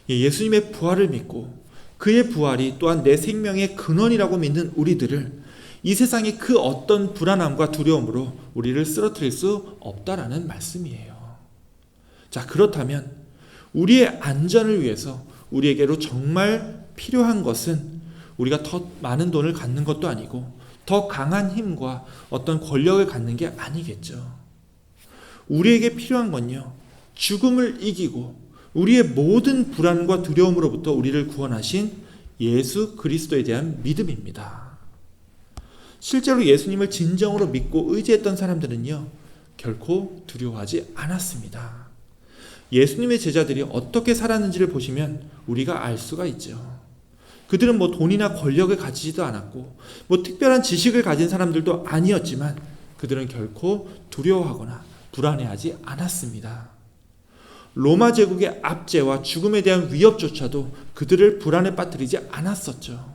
예수님의 부활을 믿고 그의 부활이 또한 내 생명의 근원이라고 믿는 우리들을 이 세상의 그 어떤 불안함과 두려움으로 우리를 쓰러뜨릴 수 없다라는 말씀이에요. 자, 그렇다면 우리의 안전을 위해서 우리에게로 정말 필요한 것은 우리가 더 많은 돈을 갖는 것도 아니고 더 강한 힘과 어떤 권력을 갖는 게 아니겠죠. 우리에게 필요한 건요, 죽음을 이기고 우리의 모든 불안과 두려움으로부터 우리를 구원하신 예수 그리스도에 대한 믿음입니다. 실제로 예수님을 진정으로 믿고 의지했던 사람들은요, 결코 두려워하지 않았습니다. 예수님의 제자들이 어떻게 살았는지를 보시면 우리가 알 수가 있죠. 그들은 돈이나 권력을 가지지도 않았고 특별한 지식을 가진 사람들도 아니었지만 그들은 결코 두려워하거나 불안해하지 않았습니다. 로마 제국의 압제와 죽음에 대한 위협조차도 그들을 불안에 빠뜨리지 않았었죠.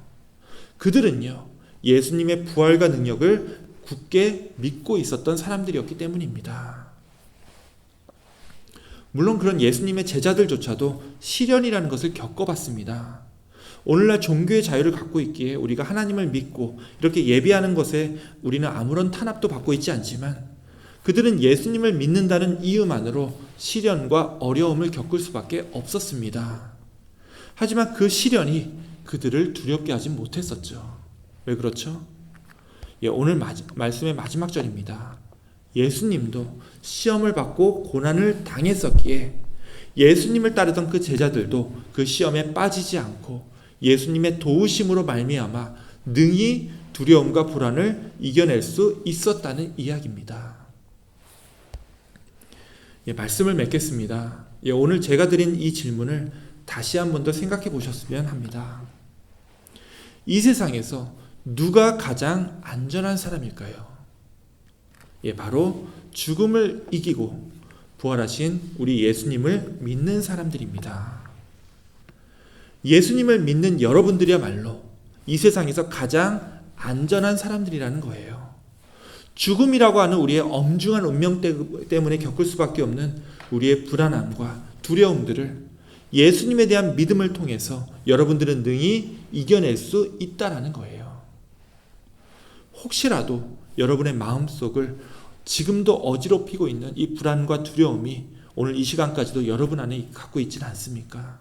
그들은요, 예수님의 부활과 능력을 굳게 믿고 있었던 사람들이었기 때문입니다. 물론 그런 예수님의 제자들조차도 시련이라는 것을 겪어봤습니다. 오늘날 종교의 자유를 갖고 있기에 우리가 하나님을 믿고 이렇게 예배하는 것에 우리는 아무런 탄압도 받고 있지 않지만 그들은 예수님을 믿는다는 이유만으로 시련과 어려움을 겪을 수밖에 없었습니다. 하지만 그 시련이 그들을 두렵게 하지 못했었죠. 왜 그렇죠? 오늘 말씀의 마지막 절입니다. 예수님도 시험을 받고 고난을 당했었기에 예수님을 따르던 그 제자들도 그 시험에 빠지지 않고 예수님의 도우심으로 말미암아 능히 두려움과 불안을 이겨낼 수 있었다는 이야기입니다. 말씀을 맺겠습니다. 오늘 제가 드린 이 질문을 다시 한 번 더 생각해 보셨으면 합니다. 이 세상에서 누가 가장 안전한 사람일까요? 바로 죽음을 이기고 부활하신 우리 예수님을 믿는 사람들입니다. 예수님을 믿는 여러분들이야말로 이 세상에서 가장 안전한 사람들이라는 거예요. 죽음이라고 하는 우리의 엄중한 운명 때문에 겪을 수밖에 없는 우리의 불안함과 두려움들을 예수님에 대한 믿음을 통해서 여러분들은 능히 이겨낼 수 있다라는 거예요. 혹시라도 여러분의 마음속을 지금도 어지럽히고 있는 이 불안과 두려움이 오늘 이 시간까지도 여러분 안에 갖고 있지는 않습니까?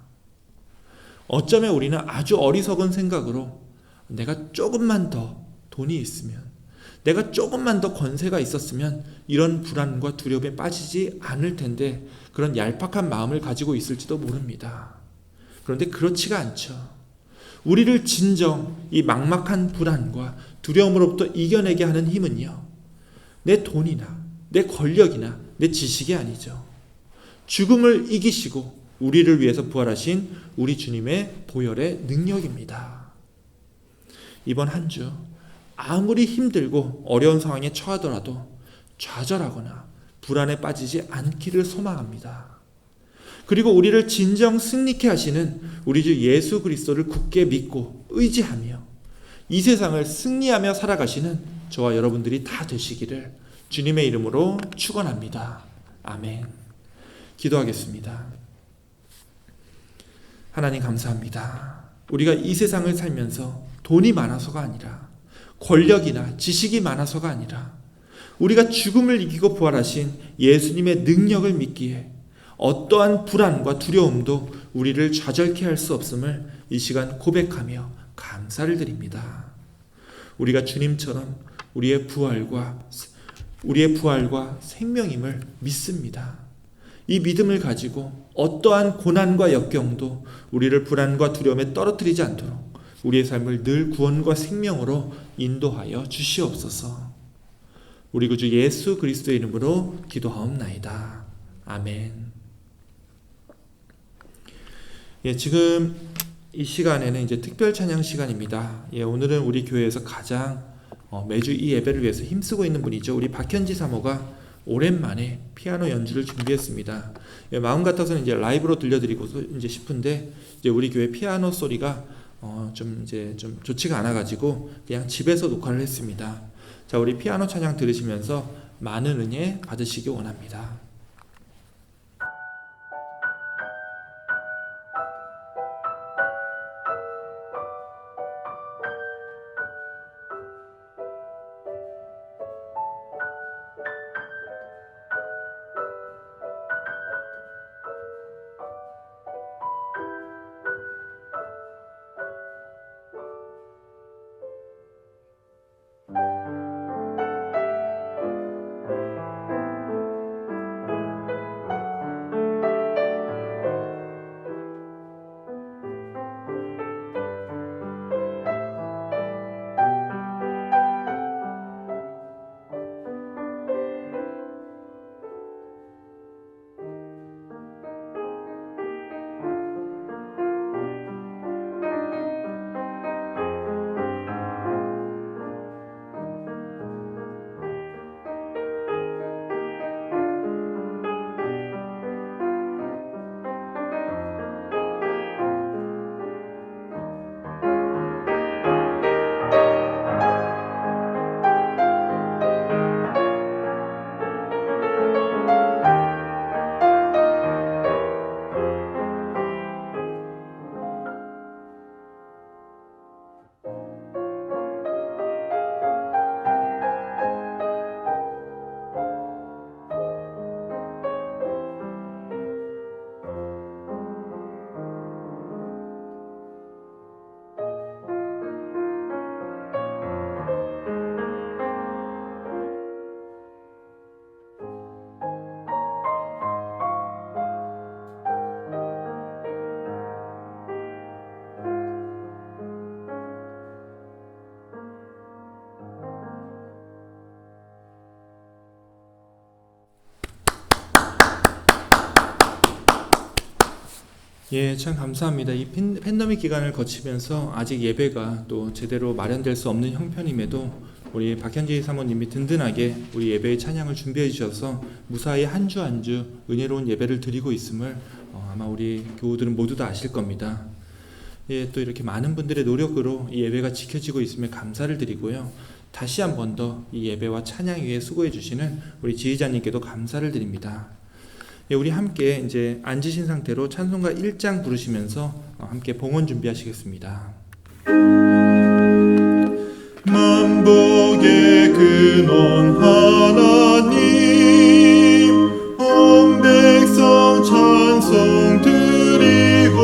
어쩌면 우리는 아주 어리석은 생각으로 내가 조금만 더 돈이 있으면, 내가 조금만 더 권세가 있었으면 이런 불안과 두려움에 빠지지 않을 텐데 그런 얄팍한 마음을 가지고 있을지도 모릅니다. 그런데 그렇지가 않죠. 우리를 진정 이 막막한 불안과 두려움으로부터 이겨내게 하는 힘은요, 내 돈이나 내 권력이나 내 지식이 아니죠. 죽음을 이기시고 우리를 위해서 부활하신 우리 주님의 보혈의 능력입니다. 이번 한 주 아무리 힘들고 어려운 상황에 처하더라도 좌절하거나 불안에 빠지지 않기를 소망합니다. 그리고 우리를 진정 승리케 하시는 우리 주 예수 그리스도를 굳게 믿고 의지하며 이 세상을 승리하며 살아가시는 저와 여러분들이 다 되시기를 주님의 이름으로 축원합니다. 아멘. 기도하겠습니다. 하나님 감사합니다. 우리가 이 세상을 살면서 돈이 많아서가 아니라, 권력이나 지식이 많아서가 아니라, 우리가 죽음을 이기고 부활하신 예수님의 능력을 믿기에 어떠한 불안과 두려움도 우리를 좌절케 할 수 없음을 이 시간 고백하며 감사를 드립니다. 우리가 주님처럼 우리의 부활과 생명임을 믿습니다. 이 믿음을 가지고 어떠한 고난과 역경도 우리를 불안과 두려움에 떨어뜨리지 않도록 우리의 삶을 늘 구원과 생명으로 인도하여 주시옵소서. 우리 구주 예수 그리스도의 이름으로 기도하옵나이다. 아멘. 지금 이 시간에는 이제 특별 찬양 시간입니다. 오늘은 우리 교회에서 가장 매주 이 예배를 위해서 힘쓰고 있는 분이죠. 우리 박현지 사모가 오랜만에 피아노 연주를 준비했습니다. 마음 같아서는 이제 라이브로 들려드리고 이제 싶은데 이제 우리 교회 피아노 소리가 좀 좋지가 않아가지고 그냥 집에서 녹화를 했습니다. 자, 우리 피아노 찬양 들으시면서 많은 은혜 받으시기 원합니다. 참 감사합니다. 이 팬데믹 기간을 거치면서 아직 예배가 또 제대로 마련될 수 없는 형편임에도 우리 박현지 사모님이 든든하게 우리 예배의 찬양을 준비해 주셔서 무사히 한 주 한 주 은혜로운 예배를 드리고 있음을 아마 우리 교우들은 모두 다 아실 겁니다. 또 이렇게 많은 분들의 노력으로 이 예배가 지켜지고 있음에 감사를 드리고요. 다시 한 번 더 이 예배와 찬양 위에 수고해 주시는 우리 지휘자님께도 감사를 드립니다. 우리 함께 이제 앉으신 상태로 찬송가 1장 부르시면서 함께 봉헌 준비하시겠습니다. 만복의 근원 하나님, 온 백성 찬송 드리고,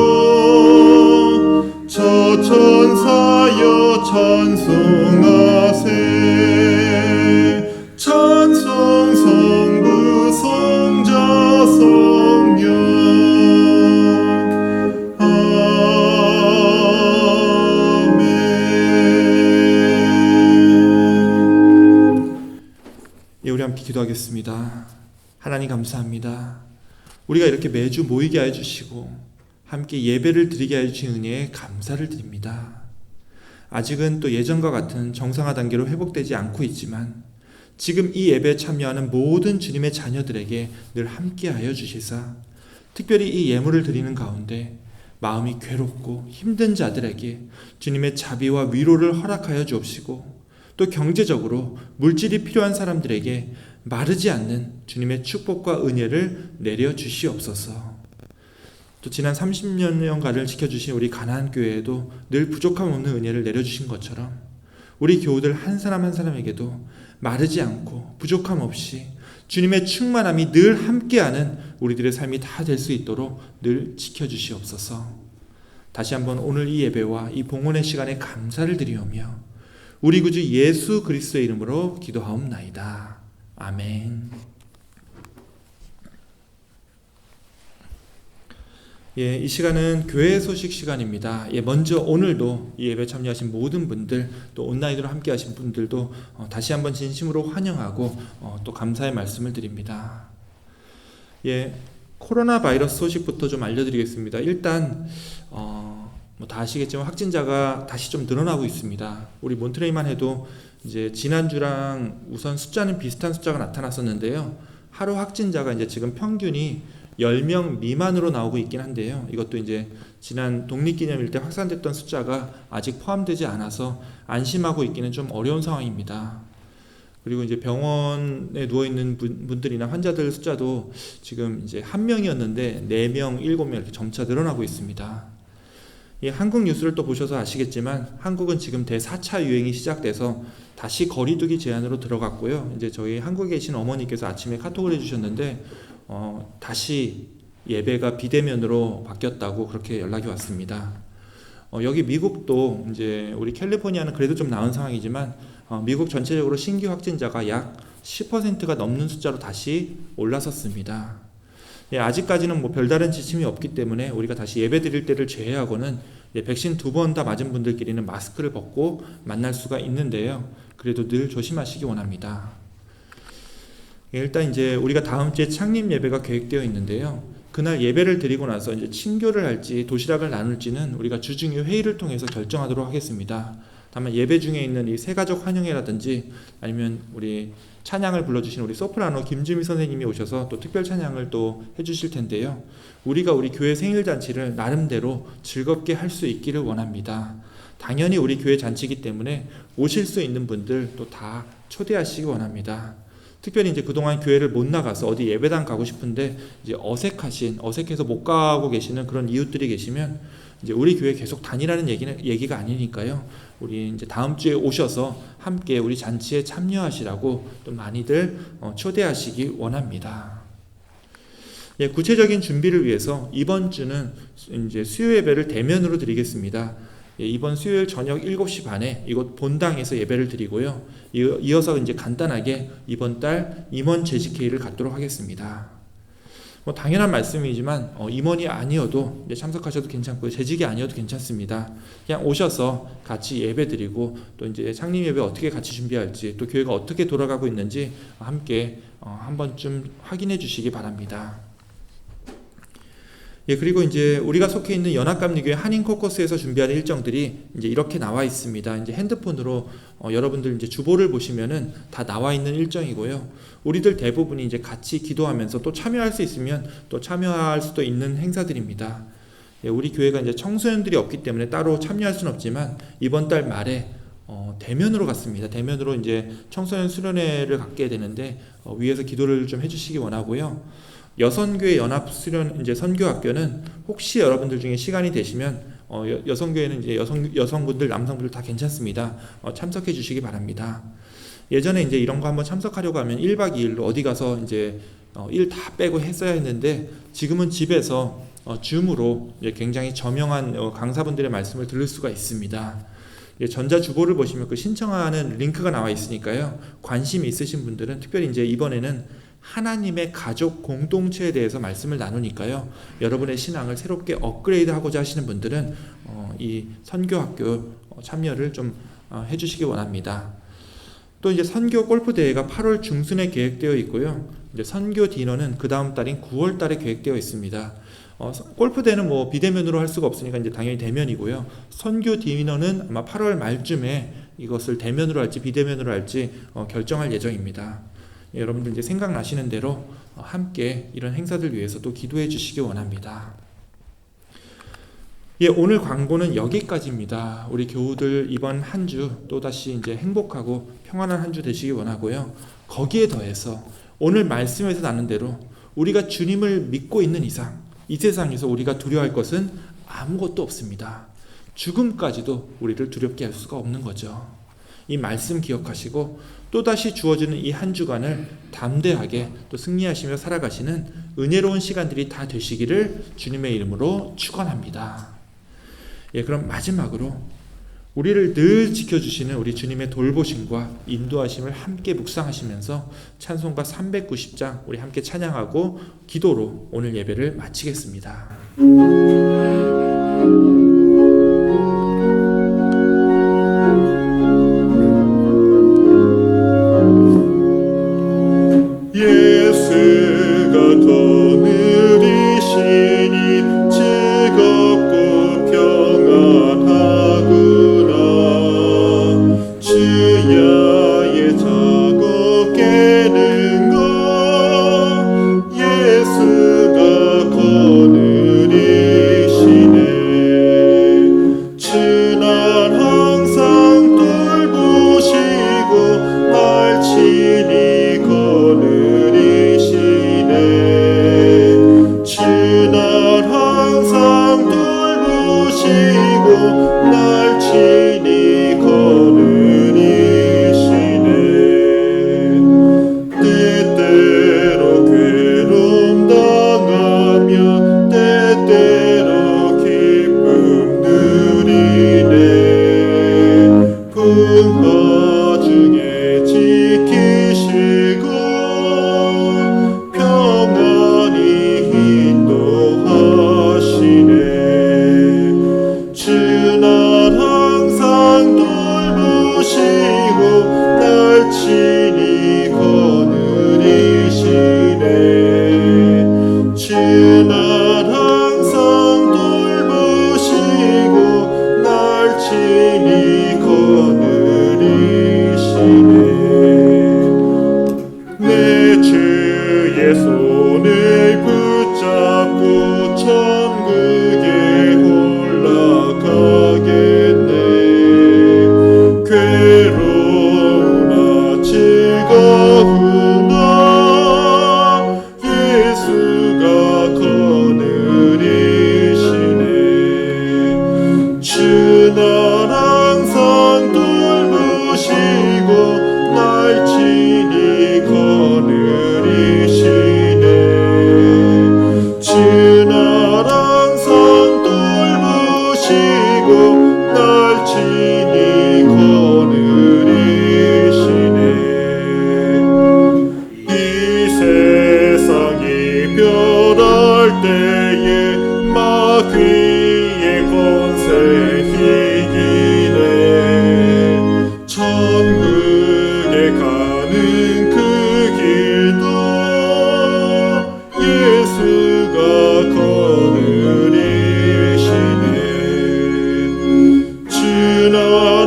저 천사여 찬송하세. 기도하겠습니다. 하나님 감사합니다. 우리가 이렇게 매주 모이게 하여 주시고 함께 예배를 드리게 하여 주신 은혜에 감사를 드립니다. 아직은 또 예전과 같은 정상화 단계로 회복되지 않고 있지만 지금 이 예배에 참여하는 모든 주님의 자녀들에게 늘 함께 하여 주시사 특별히 이 예물을 드리는 가운데 마음이 괴롭고 힘든 자들에게 주님의 자비와 위로를 허락하여 주옵시고 또 경제적으로 물질이 필요한 사람들에게 마르지 않는 주님의 축복과 은혜를 내려 주시옵소서. 또 지난 30년간을 지켜주신 우리 가나안 교회에도 늘 부족함 없는 은혜를 내려주신 것처럼 우리 교우들 한 사람 한 사람에게도 마르지 않고 부족함 없이 주님의 충만함이 늘 함께하는 우리들의 삶이 다 될 수 있도록 늘 지켜주시옵소서. 다시 한번 오늘 이 예배와 이 봉헌의 시간에 감사를 드리오며 우리 구주 예수 그리스도의 이름으로 기도하옵나이다. 아멘. 이 시간은 교회 소식 시간입니다. 먼저 오늘도 이 예배 참여하신 모든 분들, 또 온라인으로 함께 하신 분들도 다시 한번 진심으로 환영하고 또 감사의 말씀을 드립니다. 코로나 바이러스 소식부터 좀 알려드리겠습니다. 일단 다 아시겠지만 확진자가 다시 좀 늘어나고 있습니다. 우리 몬트레이만 해도 이제 지난주랑 우선 숫자는 비슷한 숫자가 나타났었는데요. 하루 확진자가 이제 지금 평균이 10명 미만으로 나오고 있긴 한데요. 이것도 이제 지난 독립기념일 때 확산됐던 숫자가 아직 포함되지 않아서 안심하고 있기는 좀 어려운 상황입니다. 그리고 이제 병원에 누워 있는 분들이나 환자들 숫자도 지금 이제 1명이었는데 4명, 7명 이렇게 점차 늘어나고 있습니다. 한국 뉴스를 또 보셔서 아시겠지만 한국은 지금 대4차 유행이 시작돼서 다시 거리두기 제한으로 들어갔고요. 이제 저희 한국에 계신 어머니께서 아침에 카톡을 해주셨는데 다시 예배가 비대면으로 바뀌었다고 그렇게 연락이 왔습니다. 여기 미국도 이제 우리 캘리포니아는 그래도 좀 나은 상황이지만 미국 전체적으로 신규 확진자가 약 10%가 넘는 숫자로 다시 올라섰습니다. 아직까지는 뭐 별다른 지침이 없기 때문에 우리가 다시 예배 드릴 때를 제외하고는 백신 2번 다 맞은 분들끼리는 마스크를 벗고 만날 수가 있는데요. 그래도 늘 조심하시기 원합니다. 일단 이제 우리가 다음 주에 창립 예배가 계획되어 있는데요. 그날 예배를 드리고 나서 이제 친교를 할지 도시락을 나눌지는 우리가 주중에 회의를 통해서 결정하도록 하겠습니다. 다만 예배 중에 있는 이 새가족 환영회라든지 아니면 우리 찬양을 불러주신 우리 소프라노 김주미 선생님이 오셔서 또 특별 찬양을 또 해주실 텐데요. 우리가 우리 교회 생일잔치를 나름대로 즐겁게 할 수 있기를 원합니다. 당연히 우리 교회 잔치이기 때문에 오실 수 있는 분들 또 다 초대하시기 원합니다. 특별히 이제 그동안 교회를 못 나가서 어디 예배당 가고 싶은데 이제 어색해서 못 가고 계시는 그런 이웃들이 계시면 이제 우리 교회 계속 다니라는 얘기가 아니니까요. 우리 이제 다음 주에 오셔서 함께 우리 잔치에 참여하시라고 또 많이들 초대하시기 원합니다. 구체적인 준비를 위해서 이번 주는 이제 수요 예배를 대면으로 드리겠습니다. 이번 수요일 저녁 7시 반에 이곳 본당에서 예배를 드리고요. 이어서 이제 간단하게 이번 달 임원 재직회의를 갖도록 하겠습니다. 당연한 말씀이지만 임원이 아니어도 이제 참석하셔도 괜찮고요. 재직이 아니어도 괜찮습니다. 그냥 오셔서 같이 예배 드리고 또 이제 창립 예배 어떻게 같이 준비할지 또 교회가 어떻게 돌아가고 있는지 함께 한 번쯤 확인해 주시기 바랍니다. 그리고 이제 우리가 속해 있는 연합감리교회 한인 코커스에서 준비하는 일정들이 이제 이렇게 나와 있습니다. 이제 핸드폰으로 여러분들 이제 주보를 보시면은 다 나와 있는 일정이고요. 우리들 대부분이 이제 같이 기도하면서 또 참여할 수 있으면 또 참여할 수도 있는 행사들입니다. 우리 교회가 이제 청소년들이 없기 때문에 따로 참여할 수는 없지만 이번 달 말에 대면으로 갔습니다. 대면으로 이제 청소년 수련회를 갖게 되는데 위에서 기도를 좀 해주시기 원하고요. 여선교회 연합수련 이제 선교학교는 혹시 여러분들 중에 시간이 되시면 여선교회는 이제 여성분들 남성분들 다 괜찮습니다. 참석해 주시기 바랍니다. 예전에 이제 이런 거 한번 참석하려고 하면 1박 2일로 어디 가서 이제 일 다 빼고 했어야 했는데 지금은 집에서 줌으로 굉장히 저명한 강사분들의 말씀을 들을 수가 있습니다. 전자주보를 보시면 그 신청하는 링크가 나와 있으니까요. 관심이 있으신 분들은 특별히 이제 이번에는 하나님의 가족 공동체에 대해서 말씀을 나누니까요. 여러분의 신앙을 새롭게 업그레이드하고자 하시는 분들은 이 선교학교 참여를 좀 해주시기 원합니다. 또 이제 선교 골프 대회가 8월 중순에 계획되어 있고요. 이제 선교 디너는 그 다음 달인 9월 달에 계획되어 있습니다. 골프 대회는 뭐 비대면으로 할 수가 없으니까 이제 당연히 대면이고요. 선교 디너는 아마 8월 말쯤에 이것을 대면으로 할지 비대면으로 할지 결정할 예정입니다. 여러분들 이제 생각나시는 대로 함께 이런 행사들 위해서 또 기도해 주시기 원합니다. 오늘 광고는 여기까지입니다. 우리 교우들 이번 한 주 또다시 이제 행복하고 평안한 한 주 되시기 원하고요. 거기에 더해서 오늘 말씀에서 나눈 대로 우리가 주님을 믿고 있는 이상 이 세상에서 우리가 두려워할 것은 아무것도 없습니다. 죽음까지도 우리를 두렵게 할 수가 없는 거죠. 이 말씀 기억하시고 또다시 주어지는 이 한 주간을 담대하게 또 승리하시며 살아가시는 은혜로운 시간들이 다 되시기를 주님의 이름으로 축원합니다. 그럼 마지막으로 우리를 늘 지켜주시는 우리 주님의 돌보심과 인도하심을 함께 묵상하시면서 찬송가 390장 우리 함께 찬양하고 기도로 오늘 예배를 마치겠습니다. 예수가 더 느리시니 즐겁고 평안하구나. 주야의 자고 깨는 것 예수가 거느리시네. 주난 항상 돌보시고 날 친히 거느리시네. 주날 항상 돌보시고 날 친히 거느리시네. 때때로 괴로움 당하며 때때로 기쁨 누리네. 풍파 중에 지키시고 평안히 인도하시네. 주날 항상 돌보시고 날 친히 거느리시네. 주날 항상 돌보시고 날 친히 거느리시네. 내 주의 손을 붙잡고 천국에 올라가겠네. 괴로우나 즐거우나 예수가 거느리시네. 주날 항상 돌보시고 날 친히 거느리시네. 주날 항상 돌보시고 날 친히 거느리시네. 이 세상이 변할 때에 마귀의 권세 이기네. 천국에 가는 그 길도 예수가 거느리시네. 주날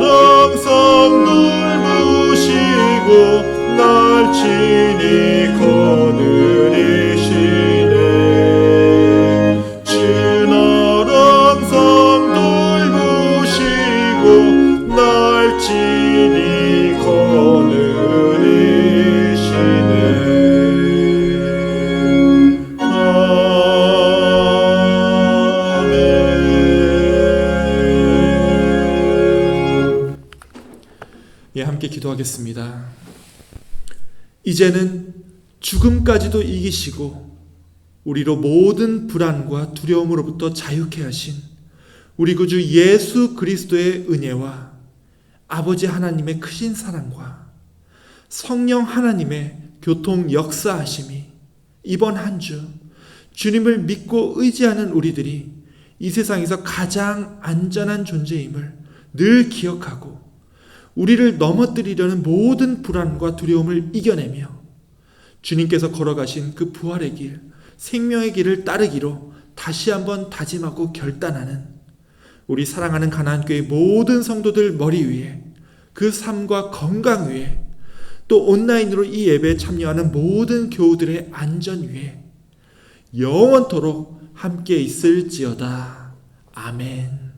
항상 돌보시고 날 친히 거느리시네. 주날 항상 돌보시고 날 친히 거느리시네. 아멘. 함께 기도하겠습니다. 이제는 죽음까지도 이기시고 우리로 모든 불안과 두려움으로부터 자유케 하신 우리 구주 예수 그리스도의 은혜와 아버지 하나님의 크신 사랑과 성령 하나님의 교통 역사하심이 이번 한 주 주님을 믿고 의지하는 우리들이 이 세상에서 가장 안전한 존재임을 늘 기억하고 우리를 넘어뜨리려는 모든 불안과 두려움을 이겨내며 주님께서 걸어가신 그 부활의 길, 생명의 길을 따르기로 다시 한번 다짐하고 결단하는 우리 사랑하는 가나안교회 모든 성도들 머리 위에, 그 삶과 건강 위에, 또 온라인으로 이 예배에 참여하는 모든 교우들의 안전 위에 영원토록 함께 있을지어다. 아멘.